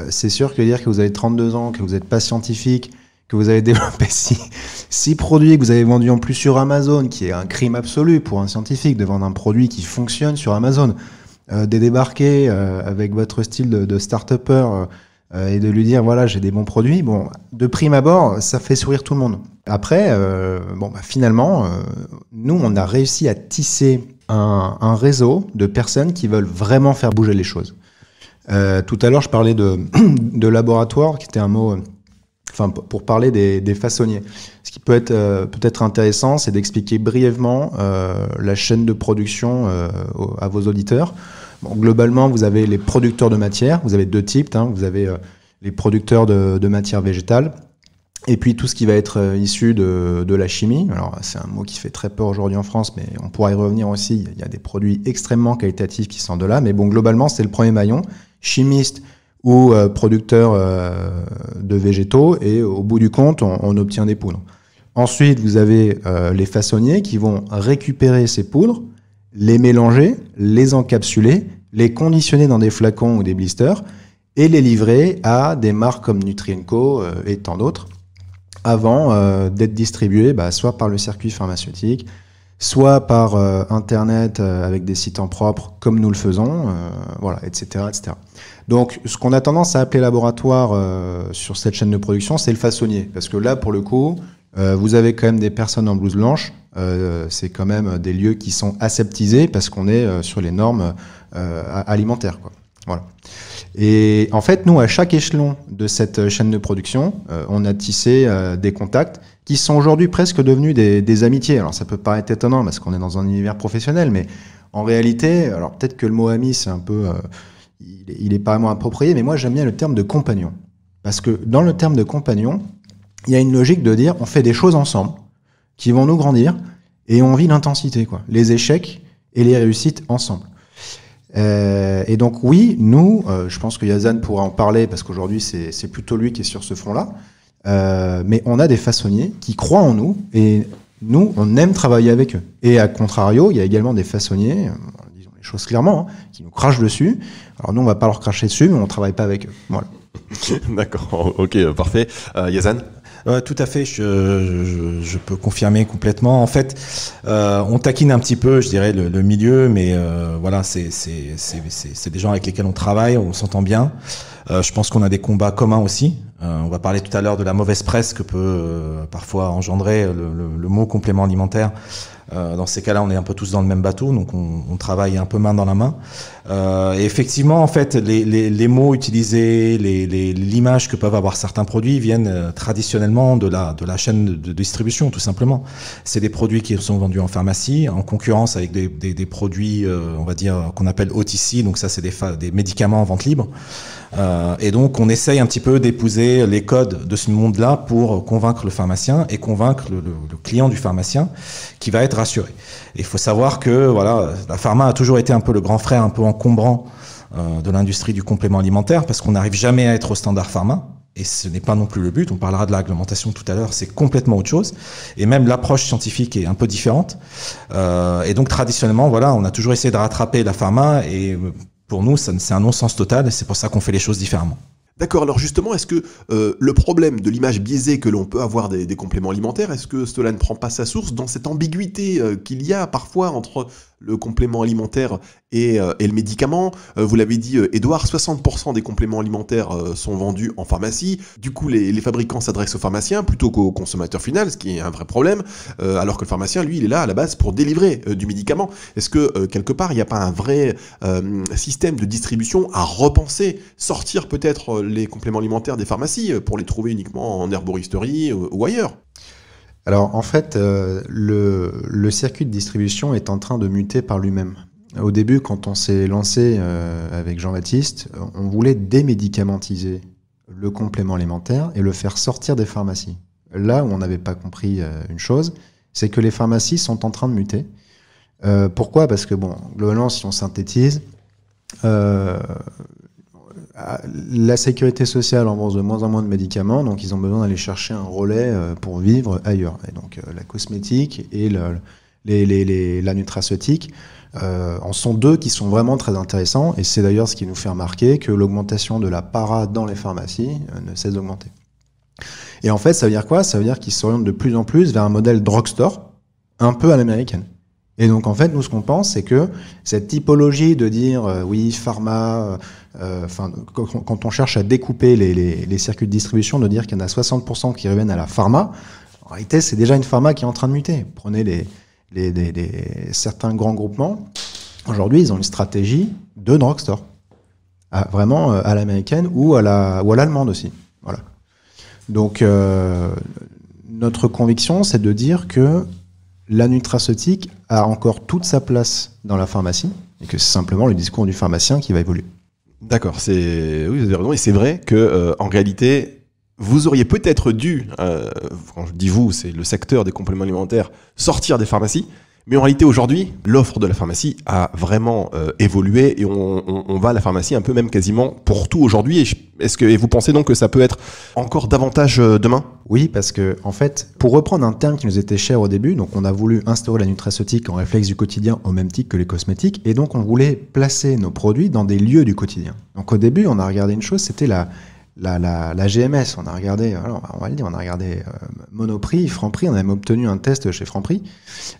Speaker 2: C'est sûr que dire que vous avez 32 ans, que vous n'êtes pas scientifique, que vous avez développé 6 produits que vous avez vendus en plus sur Amazon, qui est un crime absolu pour un scientifique de vendre un produit qui fonctionne sur Amazon, de débarquer avec votre style de start-upper et de lui dire voilà, j'ai des bons produits, bon, de prime abord, ça fait sourire tout le monde. Après, finalement, nous, on a réussi à tisser un réseau de personnes qui veulent vraiment faire bouger les choses. Tout à l'heure, je parlais de laboratoire, qui était un mot... pour parler des façonniers. Ce qui peut être intéressant, c'est d'expliquer brièvement la chaîne de production à vos auditeurs. Bon, globalement, vous avez les producteurs de matière. Vous avez 2 types. Vous avez les producteurs de matière végétale et puis tout ce qui va être issu de la chimie. Alors, c'est un mot qui fait très peur aujourd'hui en France, mais on pourra y revenir aussi. Il y a des produits extrêmement qualitatifs qui sortent de là. Mais bon, globalement, c'est le premier maillon. Chimiste ou producteurs de végétaux, et au bout du compte, on obtient des poudres. Ensuite, vous avez les façonniers qui vont récupérer ces poudres, les mélanger, les encapsuler, les conditionner dans des flacons ou des blisters, et les livrer à des marques comme Nutri&Co et tant d'autres, avant d'être distribués soit par le circuit pharmaceutique, soit par Internet avec des sites en propre, comme nous le faisons, etc., etc. Donc, ce qu'on a tendance à appeler laboratoire sur cette chaîne de production, c'est le façonnier. Parce que là, pour le coup, vous avez quand même des personnes en blouse blanche. C'est quand même des lieux qui sont aseptisés parce qu'on est sur les normes alimentaires, quoi. Voilà. Et en fait, nous, à chaque échelon de cette chaîne de production, on a tissé des contacts qui sont aujourd'hui presque devenus des amitiés. Alors, ça peut paraître étonnant parce qu'on est dans un univers professionnel, mais en réalité, alors peut-être que le mot ami, c'est un peu... il est pas vraiment approprié, mais moi j'aime bien le terme de compagnon. Parce que dans le terme de compagnon, il y a une logique de dire on fait des choses ensemble qui vont nous grandir et on vit l'intensité, quoi. Les échecs et les réussites ensemble. Et donc oui, nous, je pense que Yazan pourra en parler parce qu'aujourd'hui c'est plutôt lui qui est sur ce front-là, mais on a des façonniers qui croient en nous et nous, on aime travailler avec eux. Et à contrario, il y a également des façonniers, disons les choses clairement, qui nous crachent dessus. Alors nous, on va pas leur cracher dessus, mais on travaille pas avec eux. Voilà.
Speaker 1: D'accord, ok, parfait. Yazan ?
Speaker 4: Tout à fait, je peux confirmer complètement. En fait, on taquine un petit peu, je dirais, le milieu, mais voilà, c'est des gens avec lesquels on travaille, on s'entend bien. Je pense qu'on a des combats communs aussi. On va parler tout à l'heure de la mauvaise presse que peut parfois engendrer le mot complément alimentaire. Dans ces cas-là, on est un peu tous dans le même bateau, donc on travaille un peu main dans la main. Et effectivement, en fait, les mots utilisés, l'image que peuvent avoir certains produits viennent traditionnellement de la chaîne de distribution, tout simplement. C'est des produits qui sont vendus en pharmacie, en concurrence avec des produits, on va dire, qu'on appelle OTC, donc ça, c'est des médicaments en vente libre. Et donc, on essaye un petit peu d'épouser les codes de ce monde-là pour convaincre le pharmacien et convaincre le client du pharmacien qui va être rassuré. Et il faut savoir que voilà, la pharma a toujours été un peu le grand frère, un peu encombrant de l'industrie du complément alimentaire parce qu'on n'arrive jamais à être au standard pharma. Et ce n'est pas non plus le but. On parlera de la réglementation tout à l'heure. C'est complètement autre chose. Et même l'approche scientifique est un peu différente. Et donc, traditionnellement, voilà, on a toujours essayé de rattraper la pharma et pour nous, c'est un non-sens total et c'est pour ça qu'on fait les choses différemment.
Speaker 1: D'accord, alors justement, est-ce que le problème de l'image biaisée que l'on peut avoir des compléments alimentaires, est-ce que cela ne prend pas sa source dans cette ambiguïté qu'il y a parfois entre le complément alimentaire et le médicament? Vous l'avez dit, Édouard, 60% des compléments alimentaires sont vendus en pharmacie. Du coup, les fabricants s'adressent aux pharmaciens plutôt qu'au consommateur final, ce qui est un vrai problème, alors que le pharmacien, lui, il est là à la base pour délivrer du médicament. Est-ce que, quelque part, il n'y a pas un vrai système de distribution à repenser, sortir peut-être les compléments alimentaires des pharmacies pour les trouver uniquement en herboristerie ou ailleurs?
Speaker 2: Alors en fait, le circuit de distribution est en train de muter par lui-même. Au début, quand on s'est lancé avec Jean-Baptiste, on voulait démédicamentiser le complément alimentaire et le faire sortir des pharmacies. Là où on n'avait pas compris une chose, c'est que les pharmacies sont en train de muter. Pourquoi ? Parce que bon, globalement, si on synthétise, la sécurité sociale embourse de moins en moins de médicaments, donc ils ont besoin d'aller chercher un relais pour vivre ailleurs. Et donc la cosmétique et la nutraceutique, en sont deux qui sont vraiment très intéressants, et c'est d'ailleurs ce qui nous fait remarquer que l'augmentation de la para dans les pharmacies ne cesse d'augmenter. Et en fait, ça veut dire quoi? Ça veut dire qu'ils s'orientent de plus en plus vers un modèle drugstore, un peu à l'américaine. Et donc, en fait, nous, ce qu'on pense, c'est que cette typologie de dire, oui, pharma, quand on cherche à découper les circuits de distribution, de dire qu'il y en a 60% qui reviennent à la pharma, en réalité, c'est déjà une pharma qui est en train de muter. Prenez certains grands groupements, aujourd'hui, ils ont une stratégie de drugstore, vraiment à l'américaine ou à l'allemande aussi. Voilà. Donc, notre conviction, c'est de dire que la nutraceutique a encore toute sa place dans la pharmacie et que c'est simplement le discours du pharmacien qui va évoluer.
Speaker 1: D'accord, oui, vous avez raison, et c'est vrai que en réalité, vous auriez peut-être dû, quand je dis vous, c'est le secteur des compléments alimentaires, sortir des pharmacies. Mais en réalité, aujourd'hui, l'offre de la pharmacie a vraiment évolué et on va à la pharmacie un peu même quasiment pour tout aujourd'hui. Et vous pensez donc que ça peut être encore davantage demain?
Speaker 2: Oui, parce que en fait, pour reprendre un terme qui nous était cher au début, donc on a voulu instaurer la nutraceutique en réflexe du quotidien au même titre que les cosmétiques, et donc on voulait placer nos produits dans des lieux du quotidien. Donc au début, on a regardé une chose, c'était la GMS, on a regardé, alors on va le dire, on a regardé Monoprix, Franprix, on a même obtenu un test chez Franprix.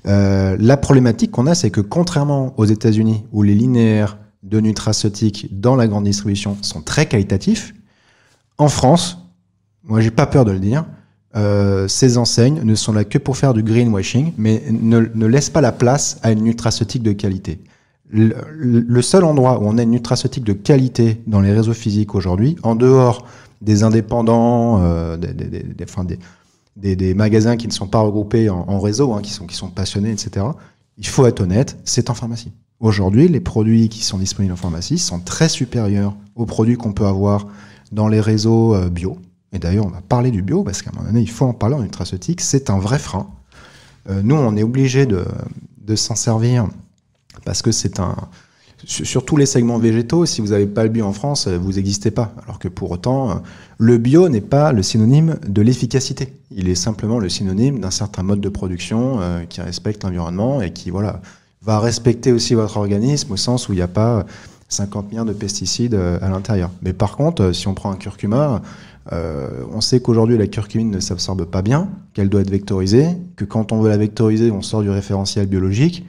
Speaker 2: La problématique qu'on a, c'est que contrairement aux États-Unis, où les linéaires de nutraceutique dans la grande distribution sont très qualitatifs, en France, moi j'ai pas peur de le dire, ces enseignes ne sont là que pour faire du greenwashing, mais ne laissent pas la place à une nutraceutique de qualité. Le seul endroit où on a une nutraceutique de qualité dans les réseaux physiques aujourd'hui, en dehors des indépendants, des magasins qui ne sont pas regroupés en réseau, qui sont passionnés, etc., il faut être honnête, c'est en pharmacie. Aujourd'hui, les produits qui sont disponibles en pharmacie sont très supérieurs aux produits qu'on peut avoir dans les réseaux bio. Et d'ailleurs, on va parler du bio, parce qu'à un moment donné, il faut en parler en nutraceutique, c'est un vrai frein. Nous, on est obligé de s'en servir, parce que c'est sur tous les segments végétaux, si vous n'avez pas le bio en France, vous n'existez pas. Alors que pour autant, le bio n'est pas le synonyme de l'efficacité. Il est simplement le synonyme d'un certain mode de production qui respecte l'environnement et qui va respecter aussi votre organisme au sens où il n'y a pas 50 milliards de pesticides à l'intérieur. Mais par contre, si on prend un curcuma, on sait qu'aujourd'hui la curcumine ne s'absorbe pas bien, qu'elle doit être vectorisée, que quand on veut la vectoriser, on sort du référentiel biologique.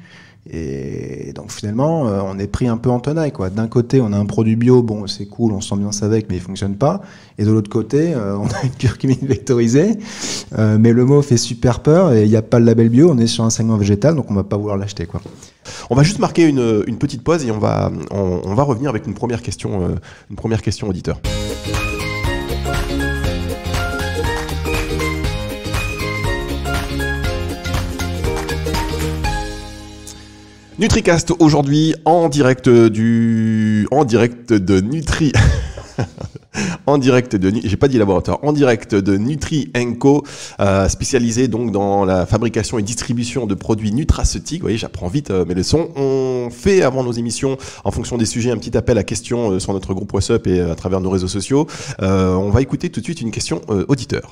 Speaker 2: Et donc finalement, on est pris un peu en tenaille, quoi. D'un côté, on a un produit bio, bon, c'est cool, on s'ambiance avec, mais il fonctionne pas. Et de l'autre côté, on a une curcumine vectorisée, mais le mot fait super peur et il n'y a pas le label bio. On est sur un segment végétal, donc on va pas vouloir l'acheter, quoi.
Speaker 1: On va juste marquer une petite pause et on va revenir avec une première question auditeur. NutriCast aujourd'hui en direct de Nutri. J'ai pas dit laboratoire, en direct de Nutri & Co, spécialisé donc dans la fabrication et distribution de produits nutraceutiques. Vous voyez, j'apprends vite mes leçons. On fait avant nos émissions, en fonction des sujets, un petit appel à questions sur notre groupe WhatsApp et à travers nos réseaux sociaux. On va écouter tout de suite une question auditeur.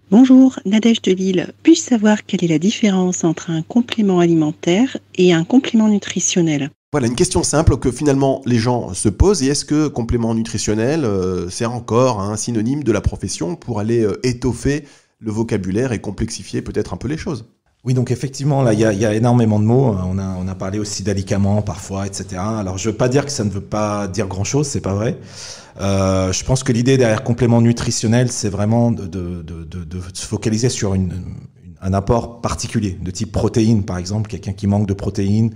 Speaker 10: Bonjour, Nadège de Lille. Puis-je savoir quelle est la différence entre un complément alimentaire et un complément nutritionnel ?
Speaker 1: Voilà, une question simple que finalement les gens se posent. Et est-ce que complément nutritionnel, c'est encore un synonyme de la profession pour aller étoffer le vocabulaire et complexifier peut-être un peu les choses ?
Speaker 4: Oui, donc effectivement, là, il y a énormément de mots. On a parlé aussi d'alicaments parfois, etc. Alors, je veux pas dire que ça ne veut pas dire grand-chose, c'est pas vrai. Je pense que l'idée derrière complément nutritionnel, c'est vraiment de se focaliser sur un apport particulier, de type protéines, par exemple. Quelqu'un qui manque de protéines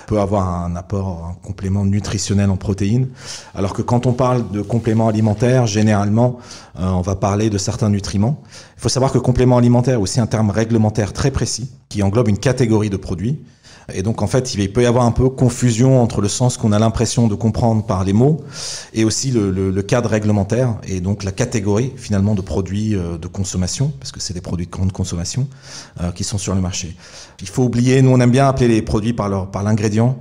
Speaker 4: peut avoir un complément nutritionnel en protéines. Alors que quand on parle de complément alimentaire, généralement, on va parler de certains nutriments. Il faut savoir que complément alimentaire est aussi un terme réglementaire très précis, qui englobe une catégorie de produits. Et donc, en fait, il peut y avoir un peu confusion entre le sens qu'on a l'impression de comprendre par les mots et aussi le cadre réglementaire et donc la catégorie, finalement, de produits de consommation, parce que c'est des produits de grande consommation qui sont sur le marché. Il faut oublier, nous, on aime bien appeler les produits par l'ingrédient.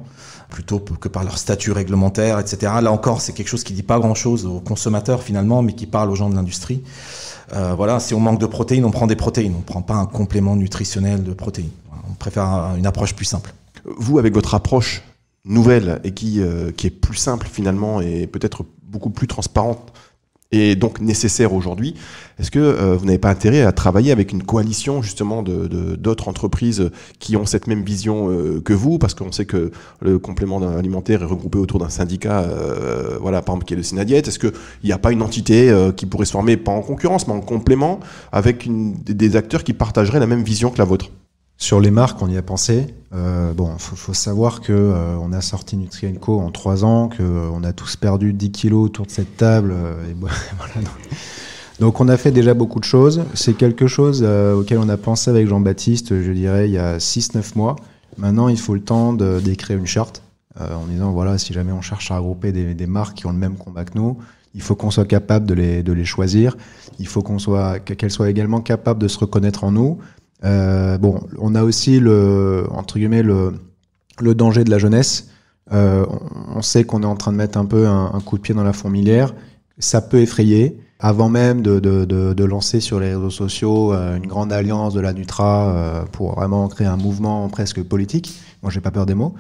Speaker 4: plutôt que par leur statut réglementaire, etc. Là encore, c'est quelque chose qui dit pas grand-chose aux consommateurs finalement, mais qui parle aux gens de l'industrie. Voilà, si on manque de protéines, on prend des protéines. On prend pas un complément nutritionnel de protéines. On préfère une approche plus simple.
Speaker 1: Vous, avec votre approche nouvelle et qui est plus simple finalement et peut-être beaucoup plus transparente et donc nécessaire aujourd'hui, est-ce que vous n'avez pas intérêt à travailler avec une coalition justement d'autres entreprises qui ont cette même vision que vous, parce qu'on sait que le complément alimentaire est regroupé autour d'un syndicat, voilà, par exemple qui est le Synadiète. Est-ce qu'il n'y a pas une entité qui pourrait se former, pas en concurrence, mais en complément, avec des acteurs qui partageraient la même vision que la vôtre?
Speaker 2: Sur les marques, on y a pensé. Bon, faut savoir que on a sorti Nutri & Co en 3 ans, que on a tous perdu 10 kilos autour de cette table. Et voilà. Donc on a fait déjà beaucoup de choses. C'est quelque chose auquel on a pensé avec Jean-Baptiste, je dirais, il y a 6-9 mois. Maintenant, il faut le temps d'écrire une charte en disant, voilà, si jamais on cherche à regrouper des marques qui ont le même combat que nous, il faut qu'on soit capable de les choisir. Il faut qu'elles soient également capables de se reconnaître en nous. Bon, on a aussi entre guillemets le danger de la jeunesse. On sait qu'on est en train de mettre un peu un coup de pied dans la fourmilière. Ça peut effrayer. Avant même de lancer sur les réseaux sociaux une grande alliance de la Nutra pour vraiment créer un mouvement presque politique. Moi, j'ai pas peur des mots.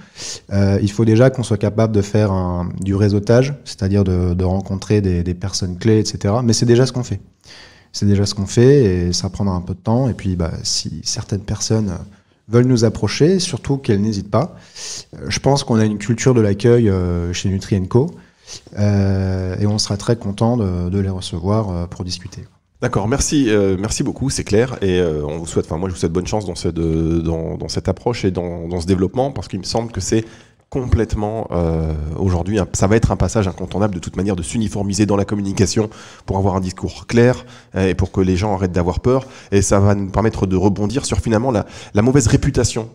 Speaker 2: Il faut déjà qu'on soit capable de faire du réseautage, c'est-à-dire de rencontrer des personnes clés, etc. Mais c'est déjà ce qu'on fait. C'est déjà ce qu'on fait et ça prendra un peu de temps. Et puis, si certaines personnes veulent nous approcher, surtout qu'elles n'hésitent pas. Je pense qu'on a une culture de l'accueil chez Nutri & Co. Et on sera très content de les recevoir pour discuter.
Speaker 1: D'accord, merci beaucoup, c'est clair. Et moi je vous souhaite bonne chance dans cette approche et dans ce développement, parce qu'il me semble que c'est complètement aujourd'hui, ça va être un passage incontournable de toute manière de s'uniformiser dans la communication pour avoir un discours clair et pour que les gens arrêtent d'avoir peur, et ça va nous permettre de rebondir sur finalement la mauvaise réputation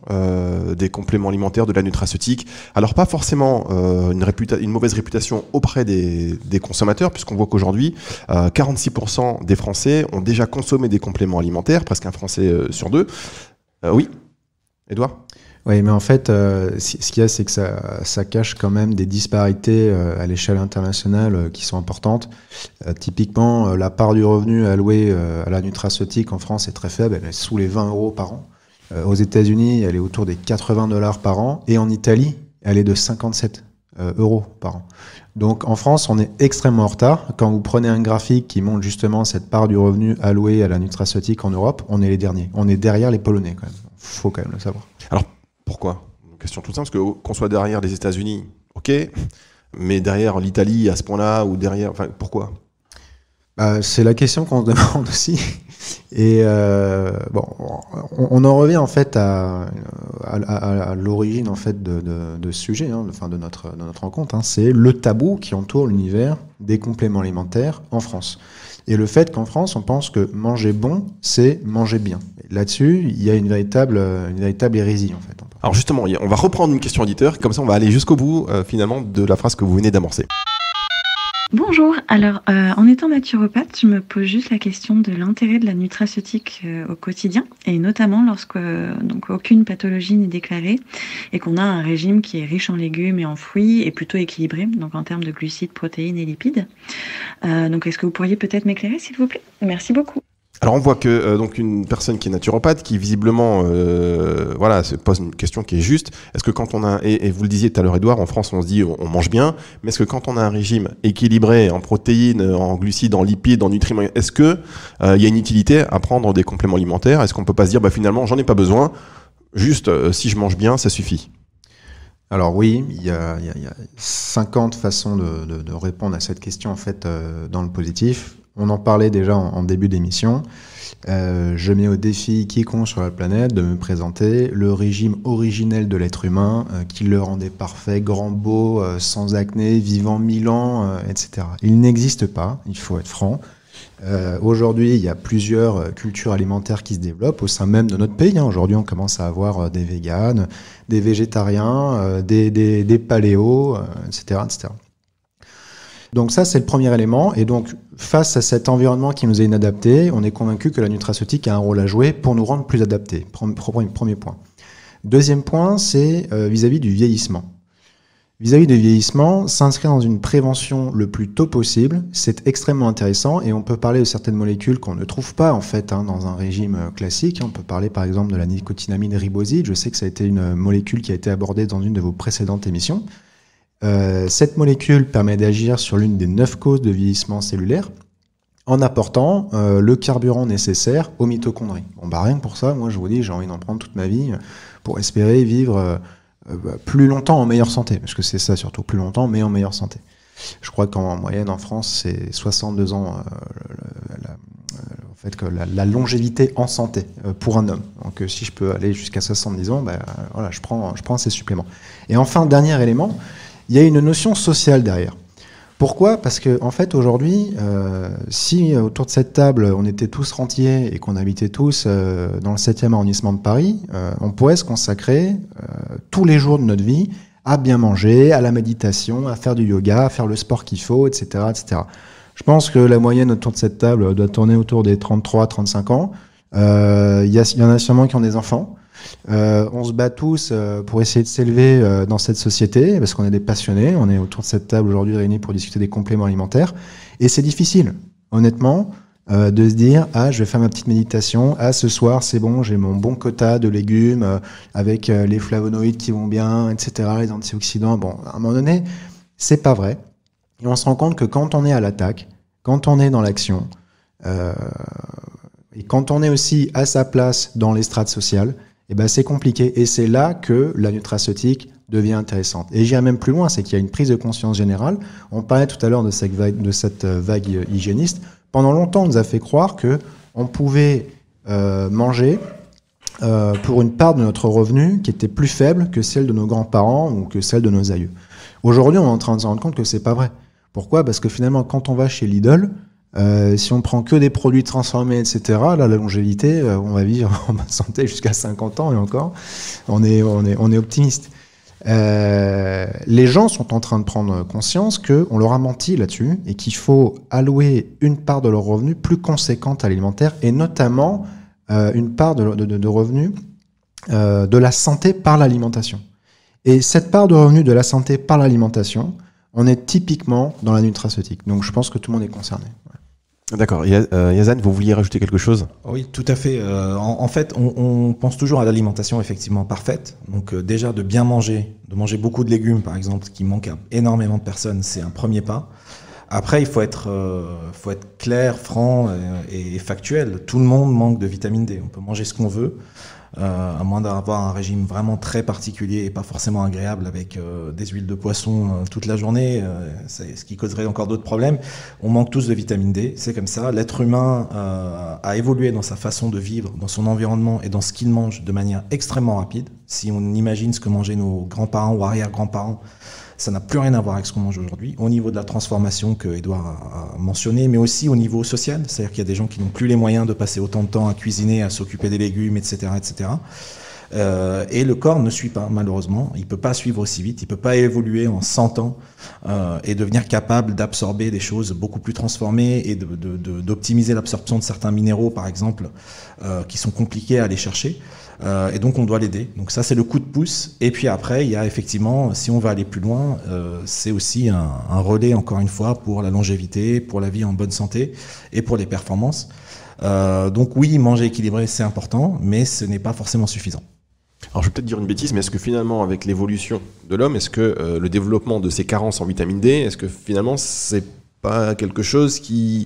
Speaker 1: des compléments alimentaires, de la nutraceutique. Alors pas forcément une mauvaise réputation auprès des consommateurs, puisqu'on voit qu'aujourd'hui 46% des Français ont déjà consommé des compléments alimentaires, presque un Français sur 2. Oui, Edouard?
Speaker 2: Oui, mais en fait, ce qu'il y a, c'est que ça cache quand même des disparités à l'échelle internationale qui sont importantes. Typiquement, la part du revenu alloué à la nutraceutique en France est très faible, elle est sous les 20 € par an. Aux États-Unis, elle est autour des $80 par an, et en Italie, elle est de 57 € par an. Donc en France, on est extrêmement en retard. Quand vous prenez un graphique qui montre justement cette part du revenu alloué à la nutraceutique en Europe, on est les derniers. On est derrière les Polonais quand même. Faut quand même le savoir.
Speaker 1: Alors pourquoi? Une question toute simple, parce qu'on soit derrière les États-Unis, ok, mais derrière l'Italie à ce point-là, ou derrière, enfin, pourquoi?
Speaker 2: C'est la question qu'on se demande aussi. Et bon, on en revient en fait à l'origine en fait de ce sujet, enfin de notre rencontre. C'est le tabou qui entoure l'univers des compléments alimentaires en France. Et le fait qu'en France, on pense que manger bon, c'est manger bien. Là-dessus, il y a une véritable hérésie en fait.
Speaker 1: Alors justement, on va reprendre une question auditeur, comme ça on va aller jusqu'au bout finalement de la phrase que vous venez d'amorcer.
Speaker 11: Bonjour, alors en étant naturopathe, je me pose juste la question de l'intérêt de la nutraceutique au quotidien, et notamment lorsque donc aucune pathologie n'est déclarée et qu'on a un régime qui est riche en légumes et en fruits et plutôt équilibré, donc en termes de glucides, protéines et lipides. Donc est-ce que vous pourriez peut-être m'éclairer s'il vous plaît? Merci beaucoup.
Speaker 1: Alors on voit que donc une personne qui est naturopathe, qui visiblement se pose une question qui est juste. Est-ce que quand on a, et vous le disiez tout à l'heure Edouard, en France on se dit on mange bien, mais est-ce que quand on a un régime équilibré en protéines, en glucides, en lipides, en nutriments, est-ce que il y a une utilité à prendre des compléments alimentaires? Est-ce qu'on peut pas se dire finalement j'en ai pas besoin, juste si je mange bien ça suffit?
Speaker 2: Alors oui, il y a 50 façons de répondre à cette question en fait dans le positif. On en parlait déjà en début d'émission. Je mets au défi quiconque sur la planète de me présenter le régime originel de l'être humain qui le rendait parfait, grand, beau, sans acné, vivant 1000 ans, etc. Il n'existe pas, il faut être franc. Aujourd'hui, il y a plusieurs cultures alimentaires qui se développent au sein même de notre pays. Aujourd'hui, on commence à avoir des véganes, des végétariens, des paléos, etc., etc. Donc ça, c'est le premier élément. Et donc, face à cet environnement qui nous est inadapté, on est convaincu que la nutraceutique a un rôle à jouer pour nous rendre plus adaptés. Premier point. Deuxième point, c'est vis-à-vis du vieillissement. vis-à-vis du vieillissement, s'inscrire dans une prévention le plus tôt possible, c'est extrêmement intéressant et on peut parler de certaines molécules qu'on ne trouve pas en fait dans un régime classique. On peut parler par exemple de la nicotinamide riboside. Je sais que ça a été une molécule qui a été abordée dans une de vos précédentes émissions. Cette molécule permet d'agir sur l'une des 9 causes de vieillissement cellulaire en apportant le carburant nécessaire aux mitochondries. Bon, rien que pour ça, moi je vous dis, j'ai envie d'en prendre toute ma vie pour espérer vivre plus longtemps en meilleure santé, parce que c'est ça surtout, plus longtemps mais en meilleure santé. Je crois qu'en moyenne en France, c'est 62 ans en fait, que la longévité en santé pour un homme. Donc si je peux aller jusqu'à 70 ans, voilà, je prends ces suppléments. Et enfin, dernier élément, il y a une notion sociale derrière. Pourquoi ? Parce que en fait aujourd'hui, si autour de cette table on était tous rentiers et qu'on habitait tous dans le 7e arrondissement de Paris, on pourrait se consacrer tous les jours de notre vie à bien manger, à la méditation, à faire du yoga, à faire le sport qu'il faut, etc., etc. Je pense que la moyenne autour de cette table doit tourner autour des 33-35 ans. Il y en a sûrement qui ont des enfants. On se bat tous pour essayer de s'élever dans cette société parce qu'on est des passionnés. On est autour de cette table aujourd'hui réunis pour discuter des compléments alimentaires. Et c'est difficile, honnêtement, de se dire « Ah, je vais faire ma petite méditation. Ah, ce soir, c'est bon, j'ai mon bon quota de légumes avec les flavonoïdes qui vont bien, etc., les antioxydants. » Bon, à un moment donné, c'est pas vrai. Et on se rend compte que quand on est à l'attaque, quand on est dans l'action, et quand on est aussi à sa place dans les strates sociales, c'est compliqué. Et c'est là que la nutraceutique devient intéressante. Et j'irai même plus loin, c'est qu'il y a une prise de conscience générale. On parlait tout à l'heure de cette vague hygiéniste. Pendant longtemps, on nous a fait croire qu'on pouvait manger pour une part de notre revenu qui était plus faible que celle de nos grands-parents ou que celle de nos aïeux. Aujourd'hui, on est en train de se rendre compte que c'est pas vrai. Pourquoi ? Parce que finalement, quand on va chez Lidl, si on prend que des produits transformés, etc., là, la longévité, on va vivre en bonne santé jusqu'à 50 ans et encore, on est optimiste. Les gens sont en train de prendre conscience qu'on leur a menti là-dessus et qu'il faut allouer une part de leur revenu plus conséquente à l'alimentaire et notamment une part de revenus de la santé par l'alimentation. Et cette part de revenu de la santé par l'alimentation, on est typiquement dans la nutraceutique. Donc je pense que tout le monde est concerné.
Speaker 1: D'accord. Yazan, vous vouliez rajouter quelque chose ?
Speaker 4: Oui, tout à fait. En fait, on pense toujours à l'alimentation effectivement parfaite. Donc déjà de bien manger, de manger beaucoup de légumes par exemple, qui manque à énormément de personnes, c'est un premier pas. Après, il faut être clair, franc et factuel. Tout le monde manque de vitamine D. On peut manger ce qu'on veut, à moins d'avoir un régime vraiment très particulier et pas forcément agréable avec des huiles de poisson toute la journée, ce qui causerait encore d'autres problèmes. On manque tous de vitamine D, c'est comme ça. L'être humain a évolué dans sa façon de vivre, dans son environnement et dans ce qu'il mange de manière extrêmement rapide. Si on imagine ce que mangeaient nos grands-parents ou arrière-grands-parents, ça n'a plus rien à voir avec ce qu'on mange aujourd'hui, au niveau de la transformation que Edouard a mentionné, mais aussi au niveau social. C'est-à-dire qu'il y a des gens qui n'ont plus les moyens de passer autant de temps à cuisiner, à s'occuper des légumes, etc., etc. Et le corps ne suit pas, malheureusement. Il ne peut pas suivre aussi vite, il ne peut pas évoluer en 100 ans et devenir capable d'absorber des choses beaucoup plus transformées et d'optimiser l'absorption de certains minéraux, par exemple, qui sont compliqués à aller chercher. Et donc on doit l'aider. Donc ça c'est le coup de pouce. Et puis après il y a effectivement, si on va aller plus loin, c'est aussi un relais encore une fois pour la longévité, pour la vie en bonne santé et pour les performances. Donc oui, manger équilibré c'est important, mais ce n'est pas forcément suffisant.
Speaker 1: Alors je vais peut-être dire une bêtise, mais est-ce que finalement avec l'évolution de l'homme, est-ce que le développement de ces carences en vitamine D, est-ce que finalement c'est pas quelque chose qui...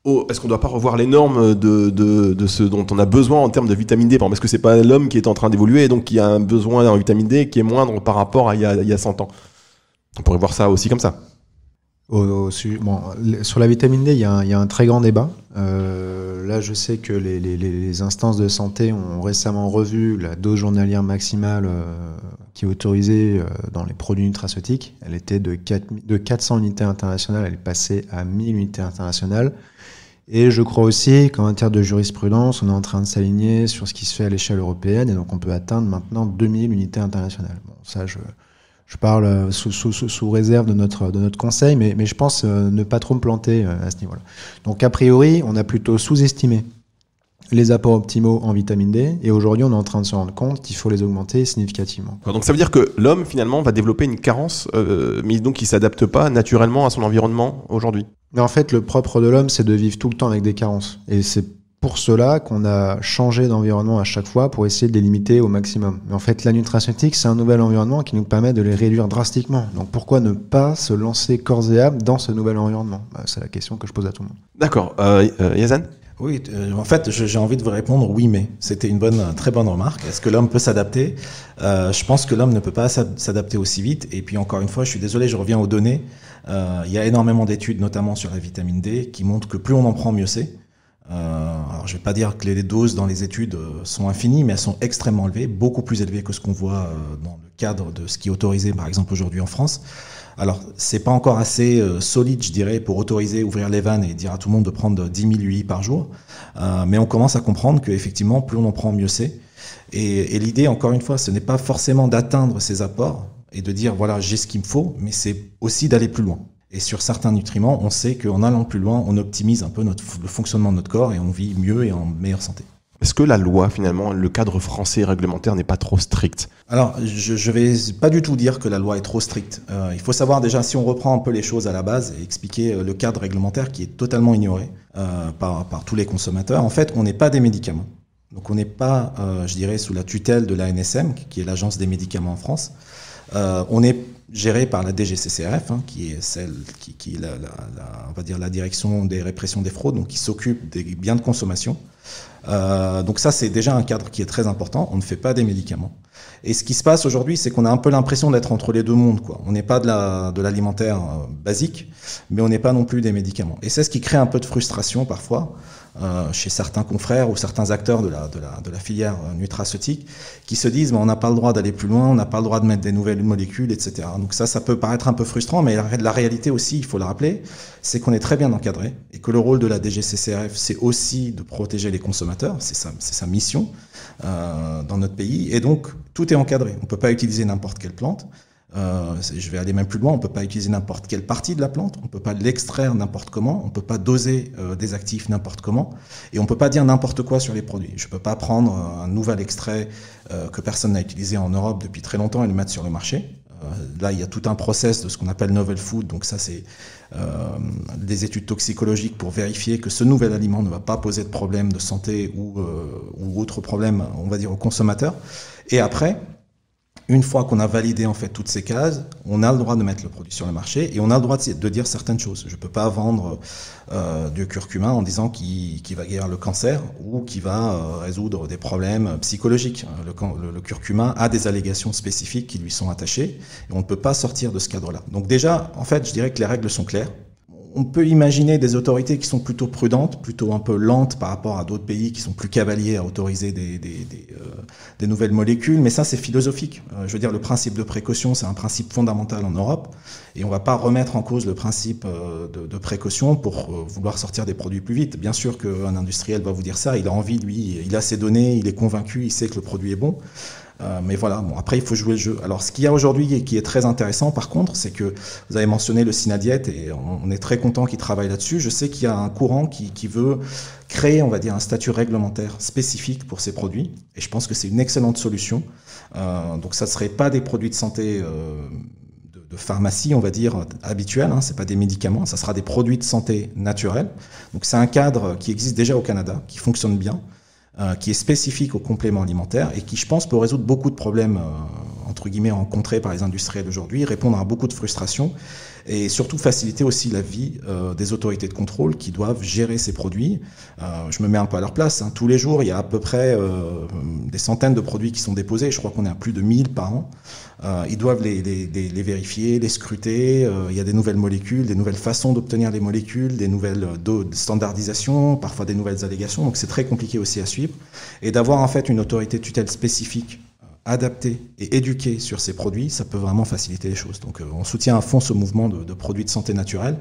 Speaker 1: est-ce qu'on ne doit pas revoir les normes de ce dont on a besoin en termes de vitamine D ? Est-ce que c'est pas l'homme qui est en train d'évoluer et donc qui a un besoin en vitamine D qui est moindre par rapport à il y a 100 ans ? On pourrait voir ça aussi comme ça.
Speaker 2: Sur la vitamine D, il y a un très grand débat. Là, je sais que les instances de santé ont récemment revu la dose journalière maximale qui est autorisée dans les produits nutraceutiques. Elle était de 400 unités internationales, elle est passée à 1000 unités internationales. Et je crois aussi qu'en matière de jurisprudence, on est en train de s'aligner sur ce qui se fait à l'échelle européenne, et donc on peut atteindre maintenant 2000 unités internationales. Bon, ça, je parle sous réserve de notre conseil, mais je pense ne pas trop me planter à ce niveau-là. Donc a priori, on a plutôt sous-estimé les apports optimaux en vitamine D, et aujourd'hui on est en train de se rendre compte qu'il faut les augmenter significativement.
Speaker 1: Donc ça veut dire que l'homme finalement va développer une carence, mais donc il s'adapte pas naturellement à son environnement aujourd'hui.
Speaker 2: Mais en fait, le propre de l'homme, c'est de vivre tout le temps avec des carences. Et c'est pour cela qu'on a changé d'environnement à chaque fois pour essayer de les limiter au maximum. Mais en fait, la nutraceutique, c'est un nouvel environnement qui nous permet de les réduire drastiquement. Donc pourquoi ne pas se lancer corps et âme dans ce nouvel environnement ? C'est la question que je pose à tout le monde.
Speaker 1: D'accord. Yazan ?
Speaker 4: Oui, en fait, j'ai envie de vous répondre oui, mais c'était une très bonne remarque. Est-ce que l'homme peut s'adapter ? Je pense que l'homme ne peut pas s'adapter aussi vite. Et puis encore une fois, je suis désolé, je reviens aux données. Il y a énormément d'études, notamment sur la vitamine D, qui montrent que plus on en prend, mieux c'est. Alors, je vais pas dire que les doses dans les études sont infinies, mais elles sont extrêmement élevées, beaucoup plus élevées que ce qu'on voit dans le cadre de ce qui est autorisé, par exemple, aujourd'hui en France. Alors, c'est pas encore assez solide, je dirais, pour autoriser, ouvrir les vannes et dire à tout le monde de prendre 10 000 UI par jour. Mais on commence à comprendre qu'effectivement, plus on en prend, mieux c'est. Et l'idée, encore une fois, ce n'est pas forcément d'atteindre ces apports et de dire, voilà, j'ai ce qu'il me faut, mais c'est aussi d'aller plus loin. Et sur certains nutriments, on sait qu'en allant plus loin, on optimise un peu le fonctionnement de notre corps et on vit mieux et en meilleure santé.
Speaker 1: Est-ce que la loi, finalement, le cadre français réglementaire n'est pas trop strict ?
Speaker 4: Alors, je vais pas du tout dire que la loi est trop stricte. Il faut savoir déjà, si on reprend un peu les choses à la base et expliquer le cadre réglementaire qui est totalement ignoré par tous les consommateurs, en fait, on n'est pas des médicaments. Donc on n'est pas, je dirais, sous la tutelle de l'ANSM, qui est l'Agence des médicaments en France. On est géré par la DGCCRF, qui est celle qui est on va dire la direction des répressions des fraudes, donc qui s'occupe des biens de consommation. Donc ça, c'est déjà un cadre qui est très important. On ne fait pas des médicaments. Et ce qui se passe aujourd'hui, c'est qu'on a un peu l'impression d'être entre les deux mondes, quoi. On n'est pas de l'alimentaire basique, mais on n'est pas non plus des médicaments. Et c'est ce qui crée un peu de frustration parfois chez certains confrères ou certains acteurs de la filière nutraceutique qui se disent on n'a pas le droit d'aller plus loin, on n'a pas le droit de mettre des nouvelles molécules, etc. Donc ça peut paraître un peu frustrant, mais la réalité aussi, il faut le rappeler, c'est qu'on est très bien encadré et que le rôle de la DGCCRF, c'est aussi de protéger les consommateurs, c'est sa mission dans notre pays, et donc tout est encadré. On ne peut pas utiliser n'importe quelle plante. Je vais aller même plus loin, on ne peut pas utiliser n'importe quelle partie de la plante, on ne peut pas l'extraire n'importe comment, on ne peut pas doser des actifs n'importe comment, et on ne peut pas dire n'importe quoi sur les produits. Je ne peux pas prendre un nouvel extrait que personne n'a utilisé en Europe depuis très longtemps et le mettre sur le marché. Là, il y a tout un process de ce qu'on appelle novel food, donc ça c'est des études toxicologiques pour vérifier que ce nouvel aliment ne va pas poser de problème de santé ou autre problème, on va dire, au consommateur. Et après, une fois qu'on a validé en fait toutes ces cases, on a le droit de mettre le produit sur le marché et on a le droit de dire certaines choses. Je ne peux pas vendre du curcuma en disant qu'il va guérir le cancer ou qu'il va résoudre des problèmes psychologiques. Le curcuma a des allégations spécifiques qui lui sont attachées et on ne peut pas sortir de ce cadre-là. Donc déjà, en fait, je dirais que les règles sont claires. On peut imaginer des autorités qui sont plutôt prudentes, plutôt un peu lentes par rapport à d'autres pays qui sont plus cavaliers à autoriser des nouvelles molécules, mais ça c'est philosophique. Je veux dire, le principe de précaution, c'est un principe fondamental en Europe, et on ne va pas remettre en cause le principe de précaution pour vouloir sortir des produits plus vite. Bien sûr qu'un industriel va vous dire ça, il a envie, lui, il a ses données, il est convaincu, il sait que le produit est bon. Mais voilà, bon, après il faut jouer le jeu. Alors ce qu'il y a aujourd'hui et qui est très intéressant par contre, c'est que vous avez mentionné le Synadiète et on est très content qu'il travaille là-dessus. Je sais qu'il y a un courant qui veut créer, on va dire, un statut réglementaire spécifique pour ces produits et je pense que c'est une excellente solution. Donc ça ne serait pas des produits de santé de pharmacie, on va dire, habituels, c'est pas des médicaments, ça sera des produits de santé naturels. Donc c'est un cadre qui existe déjà au Canada, qui fonctionne bien, qui est spécifique aux compléments alimentaires et qui, je pense, peut résoudre beaucoup de problèmes, entre guillemets, rencontrés par les industriels aujourd'hui, répondre à beaucoup de frustrations et surtout faciliter aussi la vie des autorités de contrôle qui doivent gérer ces produits. Je me mets un peu à leur place. Tous les jours, il y a à peu près des centaines de produits qui sont déposés. Je crois qu'on est à plus de 1000 par an. Ils doivent les vérifier, les scruter. Il y a des nouvelles molécules, des nouvelles façons d'obtenir les molécules, des nouvelles standardisations, parfois des nouvelles allégations. Donc c'est très compliqué aussi à suivre. Et d'avoir en fait une autorité de tutelle spécifique, adaptée et éduquée sur ces produits, ça peut vraiment faciliter les choses. Donc on soutient à fond ce mouvement de produits de santé naturelle.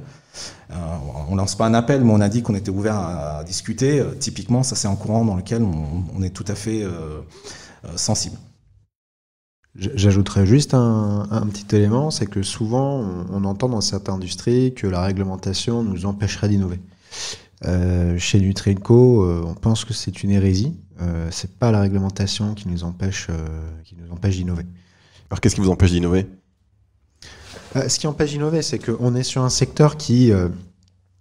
Speaker 4: On lance pas un appel, mais on a dit qu'on était ouvert à discuter. Typiquement, ça c'est un courant dans lequel on est tout à fait sensible.
Speaker 2: J'ajouterais juste un petit élément, c'est que souvent on entend dans certaines industries que la réglementation nous empêcherait d'innover. Chez Nutri&Co, on pense que c'est une hérésie. C'est pas la réglementation qui nous empêche d'innover.
Speaker 1: Alors qu'est-ce qui vous empêche d'innover ?
Speaker 2: Ce qui empêche d'innover, c'est qu'on est sur un secteur qui,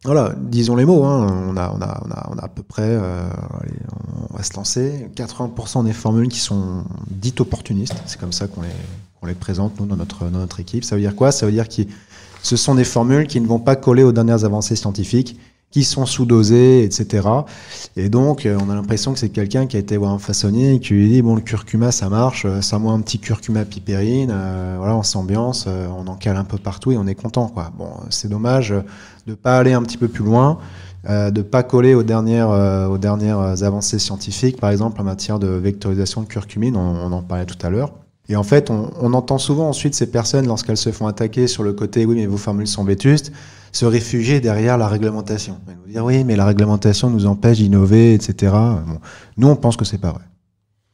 Speaker 2: voilà, disons les mots, hein, on a à peu près, allez, on va se lancer, 80% des formules qui sont dites opportunistes. C'est comme ça qu'on les présente, nous, dans notre équipe. Ça veut dire quoi ? Ça veut dire que ce sont des formules qui ne vont pas coller aux dernières avancées scientifiques, qui sont sous-dosées, etc. Et donc, on a l'impression que c'est quelqu'un qui a été voir un façonnier et qui lui dit, bon, le curcuma, ça marche, ça-moi un petit curcuma pipérine, voilà, on s'ambiance, on en cale un peu partout et on est content, quoi. Bon, c'est dommage de pas aller un petit peu plus loin, de pas coller aux dernières avancées scientifiques, par exemple, en matière de vectorisation de curcumine, on en parlait tout à l'heure. Et en fait, on entend souvent ensuite ces personnes, lorsqu'elles se font attaquer sur le côté « oui, mais vos formules sont vétustes », se réfugier derrière la réglementation. Elles vont dire « oui, mais la réglementation nous empêche d'innover, etc. » Bon, nous, on pense que c'est pas vrai.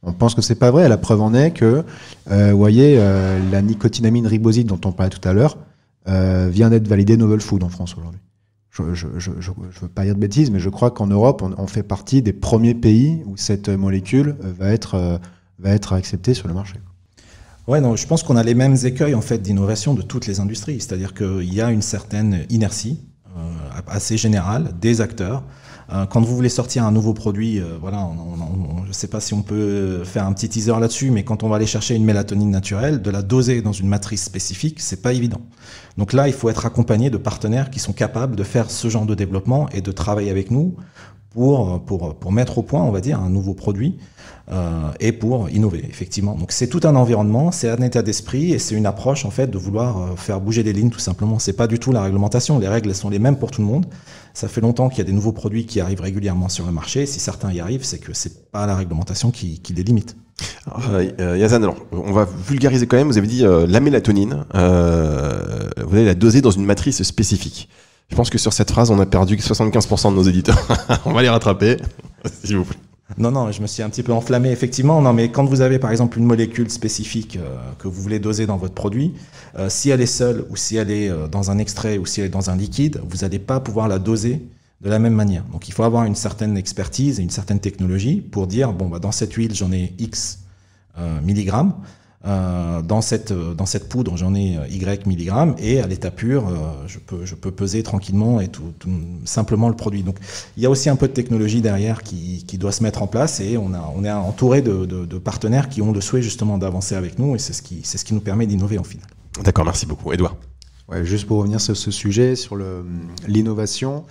Speaker 2: On pense que c'est pas vrai. La preuve en est que, vous voyez, la nicotinamine riboside dont on parlait tout à l'heure vient d'être validée Novel Food en France aujourd'hui. Je veux pas dire de bêtises, mais je crois qu'en Europe, on fait partie des premiers pays où cette molécule va être acceptée sur le marché.
Speaker 4: Ouais, non, je pense qu'on a les mêmes écueils en fait d'innovation de toutes les industries, c'est-à-dire qu'il y a une certaine inertie assez générale des acteurs. Quand vous voulez sortir un nouveau produit, voilà, je ne sais pas si on peut faire un petit teaser là-dessus, mais quand on va aller chercher une mélatonine naturelle, de la doser dans une matrice spécifique, c'est pas évident. Donc là, il faut être accompagné de partenaires qui sont capables de faire ce genre de développement et de travailler avec nous pour mettre au point, on va dire, un nouveau produit et pour innover, effectivement. Donc c'est tout un environnement, c'est un état d'esprit et c'est une approche en fait de vouloir faire bouger les lignes tout simplement. C'est pas du tout la réglementation, les règles elles sont les mêmes pour tout le monde. Ça fait longtemps qu'il y a des nouveaux produits qui arrivent régulièrement sur le marché. Si certains y arrivent, c'est que c'est pas la réglementation qui les limite.
Speaker 1: Yazan, alors on va vulgariser quand même. Vous avez dit la mélatonine, vous allez la doser dans une matrice spécifique. Je pense que sur cette phrase, on a perdu 75% de nos éditeurs. On va les rattraper, s'il vous plaît.
Speaker 4: Non, je me suis un petit peu enflammé, effectivement. Non, mais quand vous avez, par exemple, une molécule spécifique que vous voulez doser dans votre produit, si elle est seule ou si elle est dans un extrait ou si elle est dans un liquide, vous n'allez pas pouvoir la doser de la même manière. Donc, il faut avoir une certaine expertise et une certaine technologie pour dire, bon, bah, dans cette huile, j'en ai X milligrammes. Dans cette poudre, j'en ai Y milligrammes et à l'état pur, je peux peser tranquillement et tout simplement le produit. Donc, il y a aussi un peu de technologie derrière qui doit se mettre en place et on est entouré de partenaires qui ont le souhait justement d'avancer avec nous et c'est ce qui nous permet d'innover en final.
Speaker 1: D'accord, merci beaucoup. Edouard.
Speaker 2: Ouais, juste pour revenir sur ce sujet, sur l'innovation,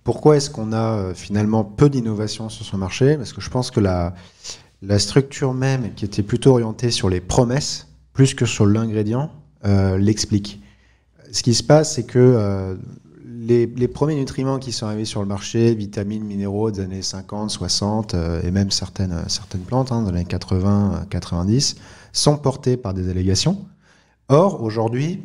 Speaker 2: pourquoi est-ce qu'on a finalement peu d'innovation sur ce marché ? Parce que je pense que la structure même, qui était plutôt orientée sur les promesses, plus que sur l'ingrédient, l'explique. Ce qui se passe, c'est que les premiers nutriments qui sont arrivés sur le marché, vitamines, minéraux des années 50, 60, et même certaines plantes, dans les années 80, 90, sont portés par des allégations. Or, aujourd'hui,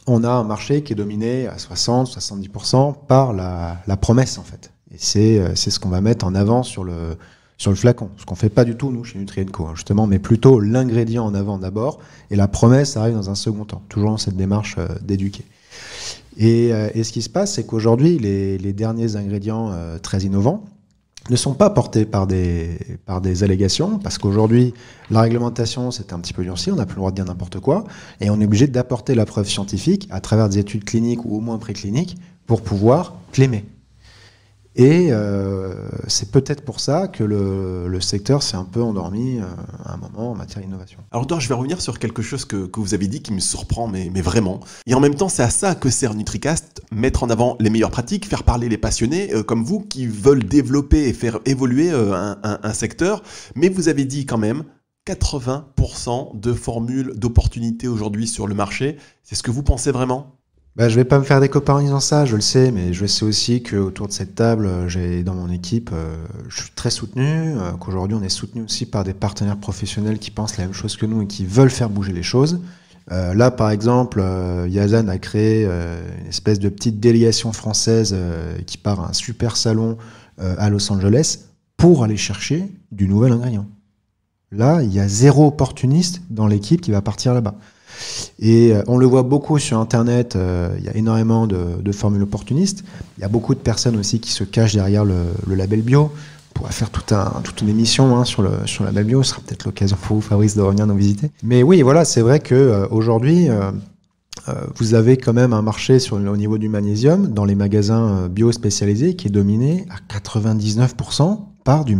Speaker 2: on a un marché qui est dominé à 60-70% par la promesse, en fait. Et c'est ce qu'on va mettre en avant sur le flacon. Ce qu'on fait pas du tout, nous, chez Nutri&Co, justement, mais plutôt l'ingrédient en avant d'abord, et la promesse arrive dans un second temps, toujours dans cette démarche d'éduquer. Et ce qui se passe, c'est qu'aujourd'hui, les derniers ingrédients très innovants ne sont pas portés par des allégations, parce qu'aujourd'hui, la réglementation, c'est un petit peu durci, on n'a plus le droit de dire n'importe quoi, et on est obligé d'apporter la preuve scientifique à travers des études cliniques ou au moins précliniques pour pouvoir clémer. Et c'est peut-être pour ça que le secteur s'est un peu endormi à un moment en matière d'innovation.
Speaker 1: Alors Edouard, je vais revenir sur quelque chose que vous avez dit qui me surprend, mais vraiment. Et en même temps, c'est à ça que sert NutriCast, mettre en avant les meilleures pratiques, faire parler les passionnés comme vous qui veulent développer et faire évoluer un secteur. Mais vous avez dit quand même 80% de formules d'opportunités aujourd'hui sur le marché. C'est ce que vous pensez vraiment ?
Speaker 2: Je ne vais pas me faire des copains en disant ça, je le sais, mais je sais aussi qu'autour de cette table, j'ai dans mon équipe, je suis très soutenu, qu'aujourd'hui on est soutenu aussi par des partenaires professionnels qui pensent la même chose que nous et qui veulent faire bouger les choses. Là, par exemple, Yazan a créé une espèce de petite délégation française qui part à un super salon à Los Angeles pour aller chercher du nouvel ingrédient. Là, il y a zéro opportuniste dans l'équipe qui va partir là-bas. Et on le voit beaucoup sur Internet, il y a énormément de formules opportunistes. Il y a beaucoup de personnes aussi qui se cachent derrière le label bio. On pourra faire toute une émission sur le label bio. Ce sera peut-être l'occasion pour vous, Fabrice, de revenir nous visiter. Mais oui, voilà, c'est vrai qu'aujourd'hui, vous avez quand même un marché au niveau du magnésium dans les magasins bio spécialisés qui est dominé à 99% par du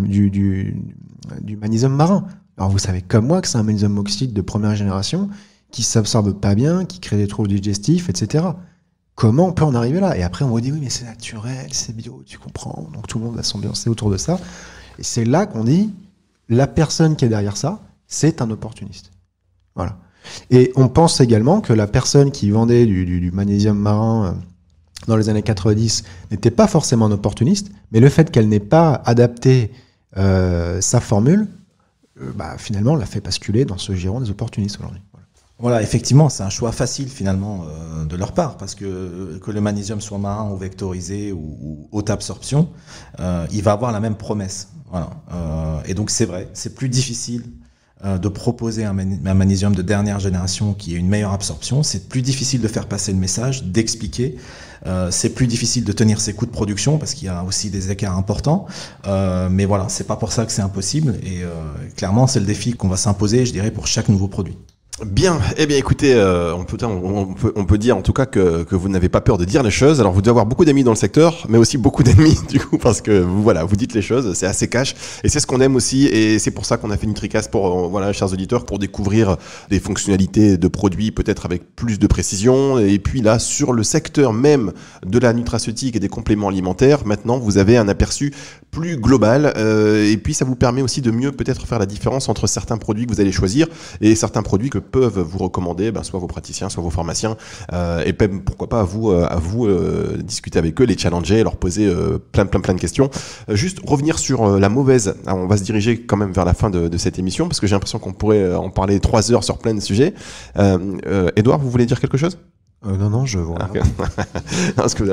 Speaker 2: magnésium marin. Alors vous savez comme moi que c'est un magnésium oxyde de première génération qui s'absorbe pas bien, qui crée des troubles digestifs, etc. Comment on peut en arriver là? Et après on vous dit oui mais c'est naturel, c'est bio, tu comprends. Donc tout le monde va s'ambiancer autour de ça. Et c'est là qu'on dit la personne qui est derrière ça, c'est un opportuniste. Voilà. Et on pense également que la personne qui vendait du magnésium marin dans les années 90 n'était pas forcément un opportuniste, mais le fait qu'elle n'ait pas adapté sa formule, finalement, l'a fait basculer dans ce giron des opportunistes aujourd'hui.
Speaker 4: Voilà, effectivement, c'est un choix facile finalement de leur part, parce que le magnésium soit marin ou vectorisé ou haute absorption, il va avoir la même promesse. Voilà. Et donc c'est vrai, c'est plus difficile de proposer un magnésium de dernière génération qui ait une meilleure absorption. C'est plus difficile de faire passer le message, d'expliquer. C'est plus difficile de tenir ses coûts de production parce qu'il y a aussi des écarts importants. Mais voilà, c'est pas pour ça que c'est impossible. Et clairement, c'est le défi qu'on va s'imposer, je dirais, pour chaque nouveau produit.
Speaker 1: Bien, eh bien écoutez, on peut dire en tout cas que vous n'avez pas peur de dire les choses. Alors vous devez avoir beaucoup d'amis dans le secteur, mais aussi beaucoup d'ennemis du coup, parce que vous dites les choses, c'est assez cash, et c'est ce qu'on aime aussi, et c'est pour ça qu'on a fait NutriCast pour, chers auditeurs, pour découvrir des fonctionnalités de produits peut-être avec plus de précision, et puis là, sur le secteur même de la nutraceutique et des compléments alimentaires, maintenant vous avez un aperçu plus global, et puis ça vous permet aussi de mieux peut-être faire la différence entre certains produits que vous allez choisir et certains produits que peuvent vous recommander soit vos praticiens, soit vos pharmaciens, et même pourquoi pas à vous discuter avec eux, les challenger, leur poser plein de questions. Juste revenir sur la mauvaise. Alors, on va se diriger quand même vers la fin de cette émission parce que j'ai l'impression qu'on pourrait en parler 3 heures sur plein de sujets. Édouard, vous voulez dire quelque chose?
Speaker 2: Non, je vois.
Speaker 1: Okay. Parce que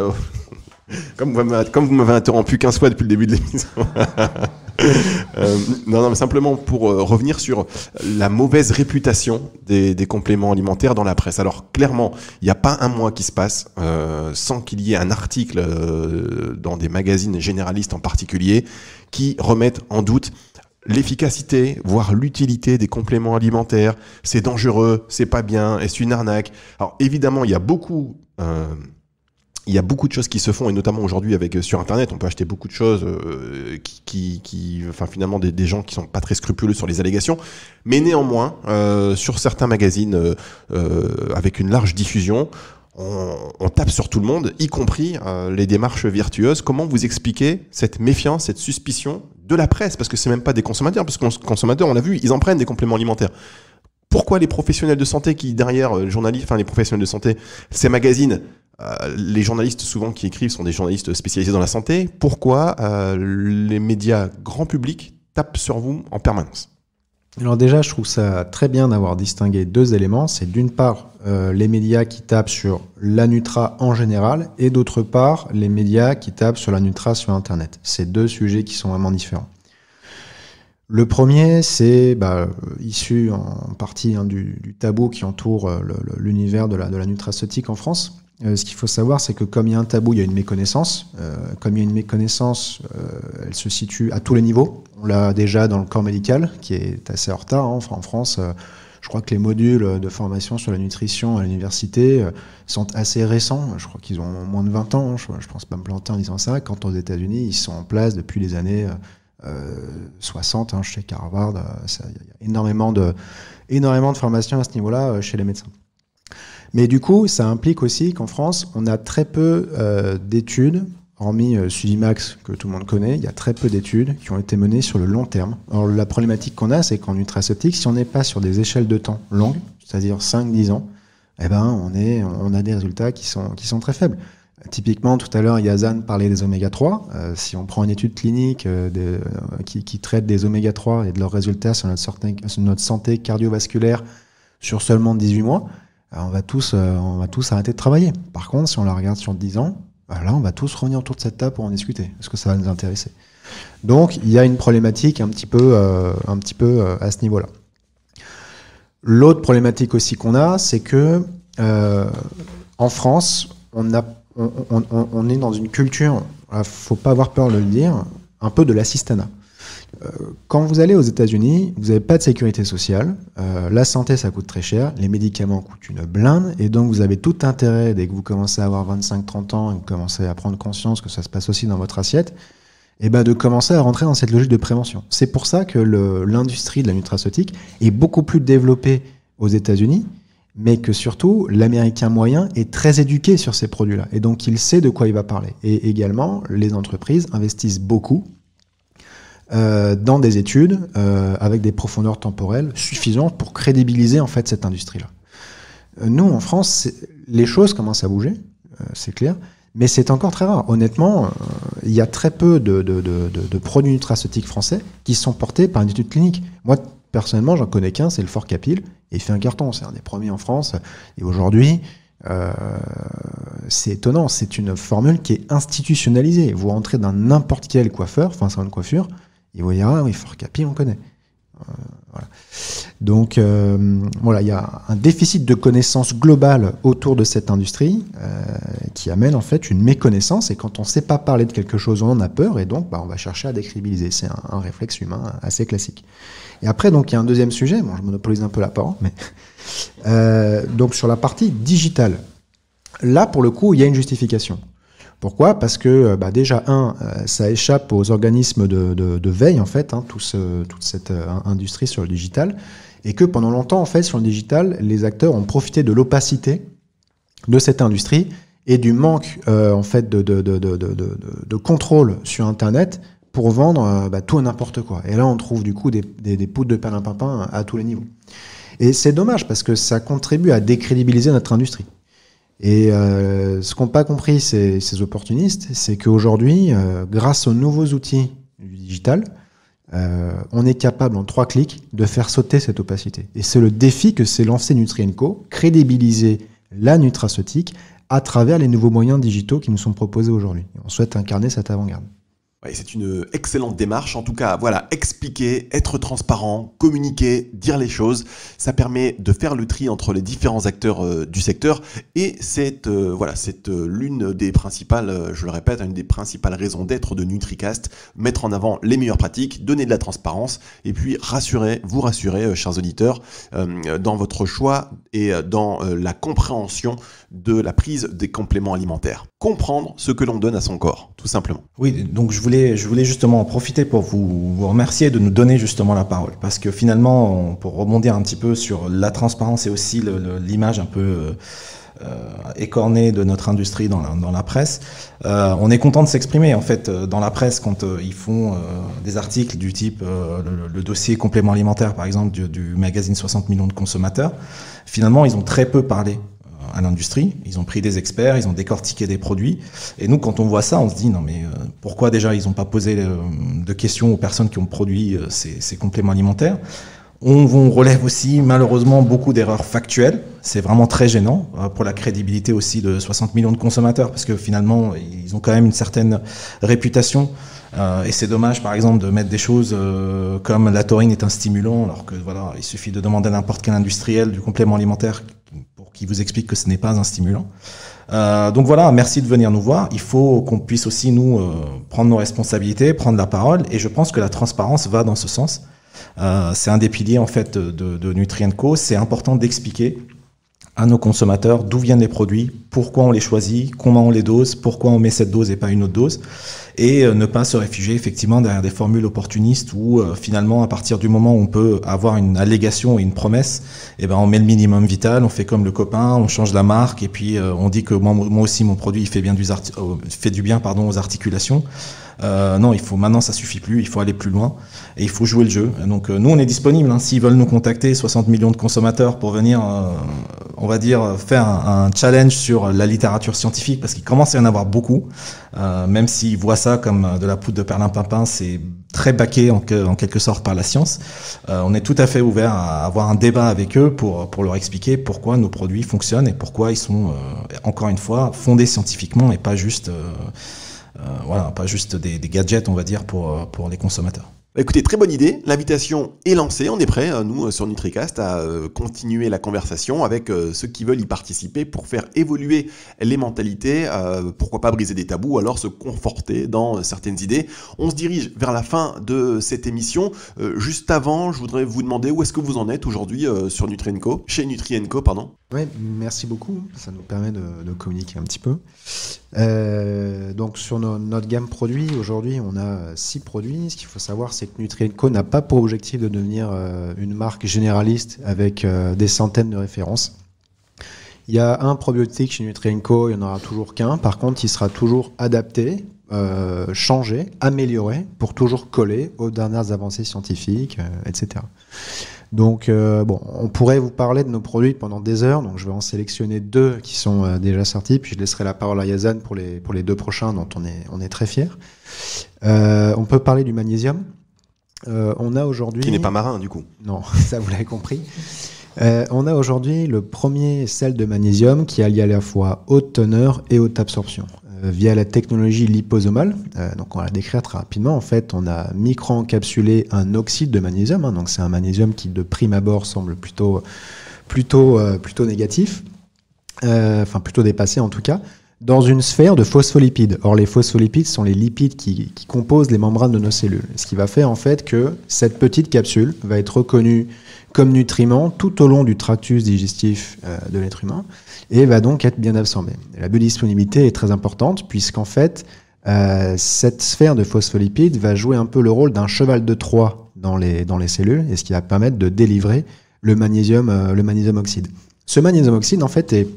Speaker 1: comme vous m'avez interrompu 15 fois depuis le début de l'émission. Non, mais simplement pour revenir sur la mauvaise réputation des compléments alimentaires dans la presse. Alors clairement, il n'y a pas un mois qui se passe sans qu'il y ait un article dans des magazines généralistes en particulier qui remettent en doute l'efficacité, voire l'utilité des compléments alimentaires. C'est dangereux, c'est pas bien, est-ce une arnaque? Alors évidemment, il y a beaucoup de choses qui se font, et notamment aujourd'hui sur Internet, on peut acheter beaucoup de choses finalement des gens qui sont pas très scrupuleux sur les allégations. Mais néanmoins, sur certains magazines avec une large diffusion, on tape sur tout le monde, y compris les démarches vertueuses. Comment vous expliquez cette méfiance, cette suspicion de la presse? Parce que c'est même pas des consommateurs, parce que les consommateurs, on l'a vu, ils en prennent des compléments alimentaires. Pourquoi les professionnels de santé qui, derrière, les professionnels de santé, ces magazines, les journalistes souvent qui écrivent sont des journalistes spécialisés dans la santé, pourquoi les médias grand public tapent sur vous en permanence?
Speaker 2: Alors déjà, je trouve ça très bien d'avoir distingué 2 éléments. C'est d'une part les médias qui tapent sur la Nutra en général, et d'autre part les médias qui tapent sur la Nutra sur Internet. C'est 2 sujets qui sont vraiment différents. Le premier, c'est issu en partie du tabou qui entoure l'univers de la nutraceutique en France. Ce qu'il faut savoir, c'est que comme il y a un tabou, il y a une méconnaissance. Comme il y a une méconnaissance, elle se situe à tous les niveaux. On l'a déjà dans le corps médical, qui est assez en retard. En France, je crois que les modules de formation sur la nutrition à l'université sont assez récents. Je crois qu'ils ont moins de 20 ans. Je pense pas me planter en disant ça. Quant aux États-Unis, ils sont en place depuis les années 60. Je sais qu'à Harvard, il y a énormément de formations à ce niveau-là chez les médecins. Mais du coup, ça implique aussi qu'en France, on a très peu d'études, hormis Sudimax, que tout le monde connaît, il y a très peu d'études qui ont été menées sur le long terme. Alors la problématique qu'on a, c'est qu'en nutraceutique, si on n'est pas sur des échelles de temps longues, c'est-à-dire 5-10 ans, on a des résultats qui sont très faibles. Typiquement, tout à l'heure, Yazan parlait des oméga-3. Si on prend une étude clinique qui traite des oméga-3 et de leurs résultats sur notre santé cardiovasculaire sur seulement 18 mois, on va tous arrêter de travailler. Par contre, si on la regarde sur 10 ans, là, on va tous revenir autour de cette table pour en discuter. Est-ce que ça va nous intéresser? Donc, il y a une problématique un petit peu à ce niveau-là. L'autre problématique aussi qu'on a, c'est que en France, on est dans une culture, faut pas avoir peur de le dire, un peu de l'assistanat. Quand vous allez aux États-Unis, vous n'avez pas de sécurité sociale, la santé ça coûte très cher, les médicaments coûtent une blinde, et donc vous avez tout intérêt, dès que vous commencez à avoir 25-30 ans et que vous commencez à prendre conscience que ça se passe aussi dans votre assiette, et de commencer à rentrer dans cette logique de prévention. C'est pour ça que l'industrie de la nutraceutique est beaucoup plus développée aux États-Unis, mais que surtout l'Américain moyen est très éduqué sur ces produits-là, et donc il sait de quoi il va parler. Et également, les entreprises investissent beaucoup dans des études avec des profondeurs temporelles suffisantes pour crédibiliser en fait cette industrie-là. Nous, en France, les choses commencent à bouger, c'est clair, mais c'est encore très rare. Honnêtement, il y a très peu de produits nutraceutiques français qui sont portés par une étude clinique. Moi, personnellement, j'en connais qu'un, c'est le Forcapil, et il fait un carton, c'est un des premiers en France. Et aujourd'hui, c'est étonnant, c'est une formule qui est institutionnalisée. Vous rentrez dans n'importe quel coiffeur, enfin salon de coiffure, et vous direz, ah oui, Forcapil, on connaît. Voilà. Donc voilà, il y a un déficit de connaissances globales autour de cette industrie qui amène en fait une méconnaissance, et quand on ne sait pas parler de quelque chose, on en a peur, et donc on va chercher à décrédibiliser. C'est un réflexe humain assez classique. Et après, donc, il y a un deuxième sujet, bon, je monopolise un peu la parole, mais donc sur la partie digitale, là pour le coup, il y a une justification. Pourquoi ? Parce que déjà, ça échappe aux organismes de veille, en fait, toute cette industrie sur le digital, et que pendant longtemps, en fait, sur le digital, les acteurs ont profité de l'opacité de cette industrie et du manque en fait, de contrôle sur Internet pour vendre tout et n'importe quoi. Et là, on trouve du coup des poudres de perlimpinpin à tous les niveaux. Et c'est dommage, parce que ça contribue à décrédibiliser notre industrie. Et ce qu'ont pas compris ces opportunistes, c'est qu'aujourd'hui, grâce aux nouveaux outils du digital, on est capable en 3 clics de faire sauter cette opacité. Et c'est le défi que s'est lancé Nutri & Co, crédibiliser la nutraceutique à travers les nouveaux moyens digitaux qui nous sont proposés aujourd'hui. On souhaite incarner cette avant-garde.
Speaker 1: Ouais, c'est une excellente démarche. En tout cas, voilà, expliquer, être transparent, communiquer, dire les choses, ça permet de faire le tri entre les différents acteurs du secteur, et c'est l'une des principales, je le répète, une des principales raisons d'être de NutriCast, mettre en avant les meilleures pratiques, donner de la transparence, et puis vous rassurer, chers auditeurs, dans votre choix et dans la compréhension de la prise des compléments alimentaires. Comprendre ce que l'on donne à son corps, tout simplement.
Speaker 4: Oui, donc je voulais justement en profiter pour vous remercier de nous donner justement la parole, parce que finalement, pour rebondir un petit peu sur la transparence et aussi l'image un peu écornée de notre industrie dans la presse, on est content de s'exprimer en fait dans la presse quand ils font des articles du type le dossier complément alimentaire par exemple du magazine 60 millions de consommateurs. Finalement, ils ont très peu parlé à l'industrie, ils ont pris des experts, ils ont décortiqué des produits, et nous quand on voit ça on se dit non mais pourquoi déjà ils n'ont pas posé de questions aux personnes qui ont produit ces compléments alimentaires. On relève aussi malheureusement beaucoup d'erreurs factuelles, c'est vraiment très gênant pour la crédibilité aussi de 60 millions de consommateurs, parce que finalement ils ont quand même une certaine réputation, et c'est dommage par exemple de mettre des choses comme la taurine est un stimulant, alors que voilà, il suffit de demander à n'importe quel industriel du complément alimentaire qui vous explique que ce n'est pas un stimulant. Donc voilà, merci de venir nous voir. Il faut qu'on puisse aussi nous prendre nos responsabilités, prendre la parole, et je pense que la transparence va dans ce sens. C'est un des piliers en fait de Nutri & Co. C'est important d'expliquer à nos consommateurs d'où viennent les produits, pourquoi on les choisit, comment on les dose, pourquoi on met cette dose et pas une autre dose, et ne pas se réfugier effectivement derrière des formules opportunistes où finalement à partir du moment où on peut avoir une allégation et une promesse, on met le minimum vital, on fait comme le copain, on change la marque et puis on dit que moi aussi mon produit il fait du bien aux articulations. Non, maintenant ça suffit plus, il faut aller plus loin et il faut jouer le jeu. Donc nous on est disponible, s'ils veulent nous contacter, 60 millions de consommateurs pour venir, on va dire, faire un challenge sur la littérature scientifique, parce qu'il commence à y en avoir beaucoup, même s'ils voient ça comme de la poudre de perlimpinpin, c'est très baqué en quelque sorte par la science. On est tout à fait ouvert à avoir un débat avec eux pour leur expliquer pourquoi nos produits fonctionnent et pourquoi ils sont, encore une fois, fondés scientifiquement et pas juste... pas juste des gadgets, on va dire, pour les consommateurs.
Speaker 1: Écoutez, très bonne idée. L'invitation est lancée. On est prêts, nous, sur NutriCast, à continuer la conversation avec ceux qui veulent y participer pour faire évoluer les mentalités, pourquoi pas briser des tabous, alors se conforter dans certaines idées. On se dirige vers la fin de cette émission. Juste avant, je voudrais vous demander où est-ce que vous en êtes aujourd'hui sur Nutri&Co, chez Nutri&Co, pardon.
Speaker 2: Oui, merci beaucoup. Ça nous permet de communiquer un petit peu. Donc sur notre gamme produits, aujourd'hui, on a 6 produits. Ce qu'il faut savoir, c'est que Nutri&Co n'a pas pour objectif de devenir une marque généraliste avec des centaines de références. Il y a un probiotique chez Nutri&Co, il n'y en aura toujours qu'un. Par contre, il sera toujours adapté, changé, amélioré pour toujours coller aux dernières avancées scientifiques, etc. Donc, on pourrait vous parler de nos produits pendant des heures. Donc, je vais en sélectionner 2 qui sont déjà sortis. Puis, je laisserai la parole à Yazan pour les 2 prochains dont on est très fiers. On peut parler du magnésium. On a aujourd'hui...
Speaker 1: Qui n'est pas marin, du coup.
Speaker 2: Non, ça, vous l'avez compris. On a aujourd'hui le premier sel de magnésium qui allie à la fois haute teneur et haute absorption via la technologie liposomale. Donc on va la décrire très rapidement. En fait, on a micro-encapsulé un oxyde de magnésium. Donc c'est un magnésium qui de prime abord semble plutôt négatif, enfin plutôt dépassé en tout cas, dans une sphère de phospholipides. Or les phospholipides sont les lipides qui composent les membranes de nos cellules. Ce qui va faire en fait que cette petite capsule va être reconnue comme nutriment tout au long du tractus digestif de l'être humain et va donc être bien absorbée. La biodisponibilité est très importante puisqu'en fait, cette sphère de phospholipides va jouer un peu le rôle d'un cheval de Troie dans les cellules et ce qui va permettre de délivrer le magnésium oxyde. Ce magnésium oxyde, en fait, est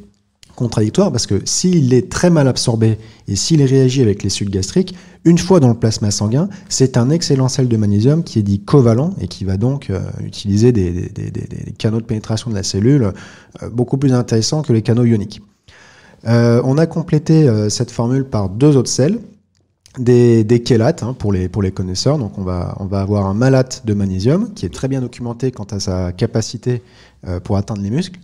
Speaker 2: contradictoire parce que s'il est très mal absorbé et s'il réagit avec les sucs gastriques, une fois dans le plasma sanguin, c'est un excellent sel de magnésium qui est dit covalent et qui va donc utiliser des canaux de pénétration de la cellule beaucoup plus intéressants que les canaux ioniques. On a complété cette formule par 2 autres sels, des chélates pour les connaisseurs. Donc on va avoir un malate de magnésium qui est très bien documenté quant à sa capacité pour atteindre les muscles.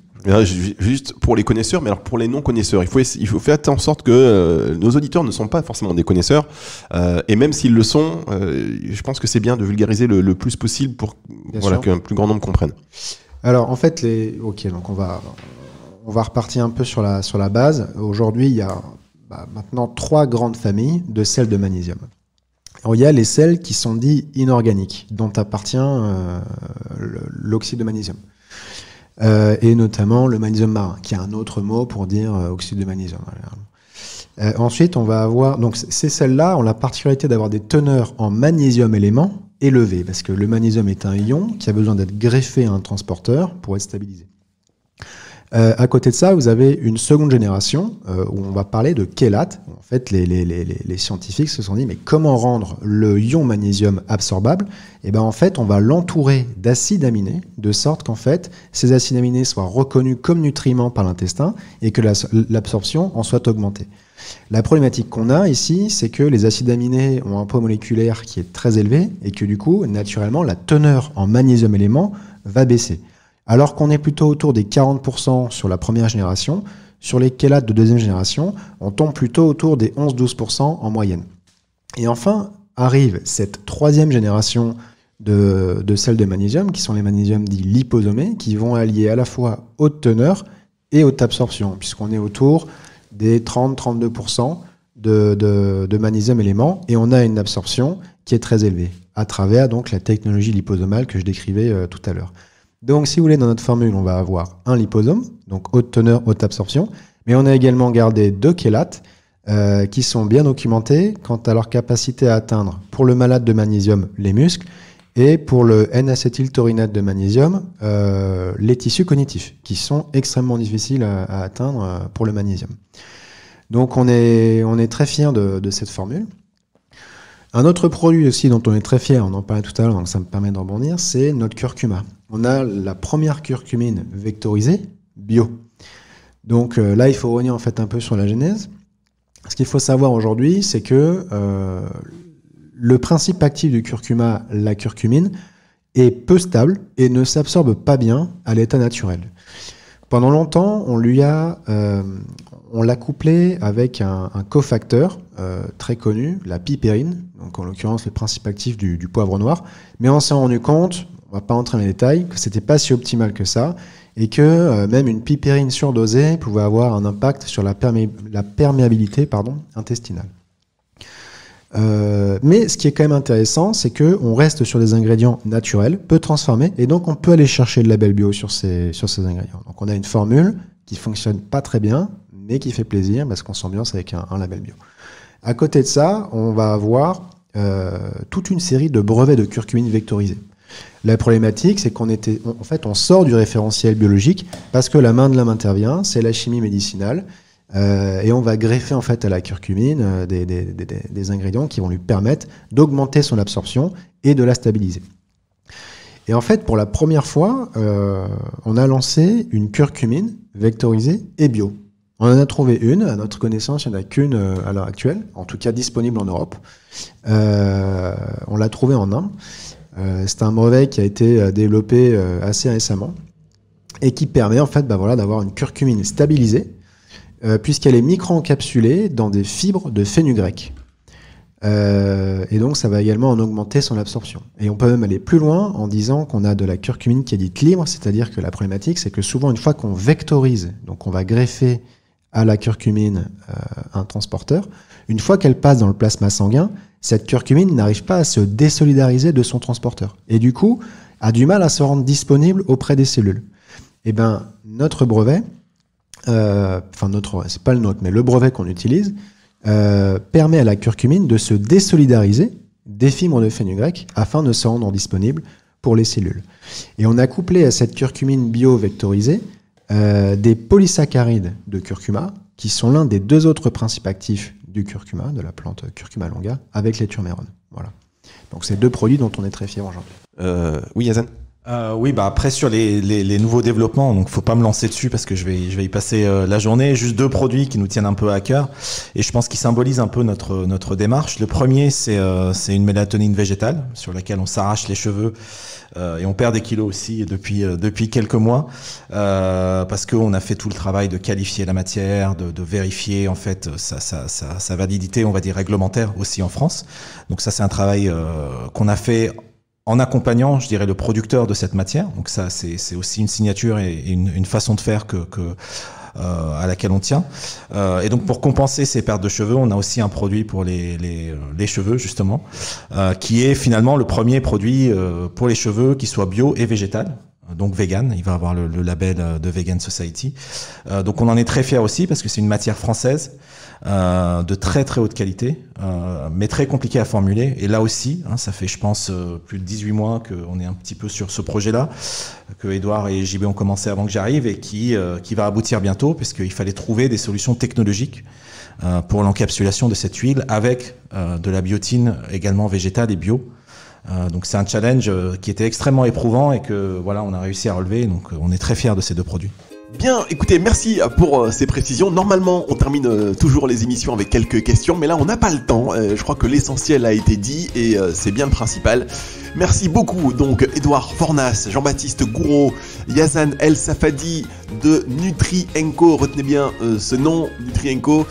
Speaker 1: Juste pour les connaisseurs, mais alors pour les non-connaisseurs, il faut faire en sorte que nos auditeurs ne sont pas forcément des connaisseurs, et même s'ils le sont, je pense que c'est bien de vulgariser le plus possible pour qu'un plus grand nombre comprenne.
Speaker 2: Alors en fait, donc on va repartir un peu sur la base. Aujourd'hui, il y a maintenant 3 grandes familles de sels de magnésium. Alors, il y a les sels qui sont dits inorganiques, dont appartient l'oxyde de magnésium. Et notamment le magnésium marin, qui est un autre mot pour dire oxyde de magnésium. Ensuite, on va avoir... Donc, ces sels-là ont la particularité d'avoir des teneurs en magnésium élément élevées, parce que le magnésium est un ion qui a besoin d'être greffé à un transporteur pour être stabilisé. À côté de ça, vous avez une seconde génération où on va parler de chélates. En fait, les scientifiques se sont dit, mais comment rendre le ion magnésium absorbable ? Et ben en fait, on va l'entourer d'acides aminés, de sorte qu'en fait, ces acides aminés soient reconnus comme nutriments par l'intestin et que l'absorption en soit augmentée. La problématique qu'on a ici, c'est que les acides aminés ont un poids moléculaire qui est très élevé et que du coup, naturellement, la teneur en magnésium élément va baisser. Alors qu'on est plutôt autour des 40% sur la première génération, sur les chélates de deuxième génération, on tombe plutôt autour des 11-12% en moyenne. Et enfin, arrive cette 3e génération de sels de magnésium, qui sont les magnésiums dits liposomés, qui vont allier à la fois haute teneur et haute absorption, puisqu'on est autour des 30-32% de magnésium élément, et on a une absorption qui est très élevée, à travers donc la technologie liposomale que je décrivais tout à l'heure. Donc, si vous voulez, dans notre formule, on va avoir un liposome, donc haute teneur, haute absorption, mais on a également gardé 2 chélates qui sont bien documentés quant à leur capacité à atteindre, pour le malate de magnésium, les muscles, et pour le N-acétyltaurinate de magnésium, les tissus cognitifs, qui sont extrêmement difficiles à atteindre pour le magnésium. Donc, on est très fiers de cette formule. Un autre produit aussi dont on est très fier, on en parlait tout à l'heure, donc ça me permet de rebondir, c'est notre curcuma. On a la première curcumine vectorisée bio. Donc là, il faut revenir en fait un peu sur la genèse. Ce qu'il faut savoir aujourd'hui, c'est que le principe actif du curcuma, la curcumine, est peu stable et ne s'absorbe pas bien à l'état naturel. Pendant longtemps, on l'a couplé avec un cofacteur très connu, la piperine, donc en l'occurrence le principe actif du poivre noir. Mais on s'est rendu compte, on va pas entrer dans les détails, que c'était pas si optimal que ça, et que même une piperine surdosée pouvait avoir un impact sur la perméabilité intestinale. Mais ce qui est quand même intéressant, c'est qu'on reste sur des ingrédients naturels, peu transformés, et donc on peut aller chercher le label bio sur ces ingrédients. Donc on a une formule qui fonctionne pas très bien, mais qui fait plaisir parce qu'on s'ambiance avec un label bio. À côté de ça, on va avoir toute une série de brevets de curcumine vectorisés. La problématique, c'est on sort du référentiel biologique parce que la main de l'homme intervient, c'est la chimie médicinale, et on va greffer en fait à la curcumine des ingrédients qui vont lui permettre d'augmenter son absorption et de la stabiliser. Et en fait, pour la première fois, on a lancé une curcumine vectorisée et bio. On en a trouvé une, à notre connaissance, il n'y en a qu'une à l'heure actuelle, en tout cas disponible en Europe. On l'a trouvée en Inde. C'est un brevet qui a été développé assez récemment et qui permet en fait d'avoir une curcumine stabilisée puisqu'elle est micro-encapsulée dans des fibres de fenugrec. Et donc ça va également en augmenter son absorption. Et on peut même aller plus loin en disant qu'on a de la curcumine qui est dite libre, c'est-à-dire que la problématique c'est que souvent une fois qu'on vectorise, donc on va greffer à la curcumine un transporteur, une fois qu'elle passe dans le plasma sanguin, cette curcumine n'arrive pas à se désolidariser de son transporteur. Et du coup, a du mal à se rendre disponible auprès des cellules. Et bien, notre brevet, c'est pas le nôtre, mais le brevet qu'on utilise, permet à la curcumine de se désolidariser des fibres de fenugrec afin de se rendre disponible pour les cellules. Et on a couplé à cette curcumine bio-vectorisée des polysaccharides de curcuma, qui sont l'un des deux autres principes actifs du curcuma, de la plante Curcuma longa, avec les turmérones. Voilà. Donc c'est deux produits dont on est très fiers aujourd'hui.
Speaker 1: Oui, Yazan.
Speaker 4: Oui, après sur les nouveaux développements, donc faut pas me lancer dessus parce que je vais y passer la journée. Juste deux produits qui nous tiennent un peu à cœur et je pense qu'ils symbolisent un peu notre démarche. Le premier, c'est une mélatonine végétale sur laquelle on s'arrache les cheveux et on perd des kilos aussi depuis quelques mois parce qu'on a fait tout le travail de qualifier la matière, de vérifier en fait sa validité, on va dire réglementaire aussi en France. Donc ça, c'est un travail qu'on a fait en accompagnant, je dirais, le producteur de cette matière. Donc ça, c'est aussi une signature et une façon de faire à laquelle on tient. Et donc pour compenser ces pertes de cheveux, on a aussi un produit pour les cheveux justement, qui est finalement le premier produit pour les cheveux qui soit bio et végétal. Donc vegan, il va avoir le label de Vegan Society. Donc on en est très fiers aussi parce que c'est une matière française de très très haute qualité, mais très compliquée à formuler. Et là aussi, ça fait je pense plus de 18 mois qu'on est un petit peu sur ce projet-là, que Edouard et JB ont commencé avant que j'arrive et qui va aboutir bientôt puisqu'il fallait trouver des solutions technologiques pour l'encapsulation de cette huile avec de la biotine également végétale et bio. Donc c'est un challenge qui était extrêmement éprouvant et que voilà, on a réussi à relever. Donc on est très fiers de ces deux produits.
Speaker 1: Bien, écoutez, merci pour ces précisions. Normalement, on termine toujours les émissions avec quelques questions, mais là, on n'a pas le temps. Je crois que l'essentiel a été dit et c'est bien le principal. Merci beaucoup, donc, Edouard Fornas, Jean-Baptiste Gouraud, Yazan El Safadi de Nutri&Co. Retenez bien ce nom, Nutri&Co.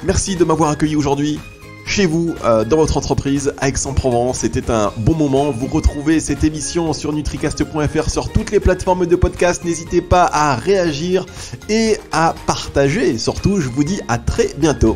Speaker 1: Merci de m'avoir accueilli aujourd'hui chez vous, dans votre entreprise à Aix-en-Provence. C'était un bon moment. Vous retrouvez cette émission sur nutricast.fr, sur toutes les plateformes de podcast. N'hésitez pas à réagir et à partager. Et surtout, je vous dis à très bientôt.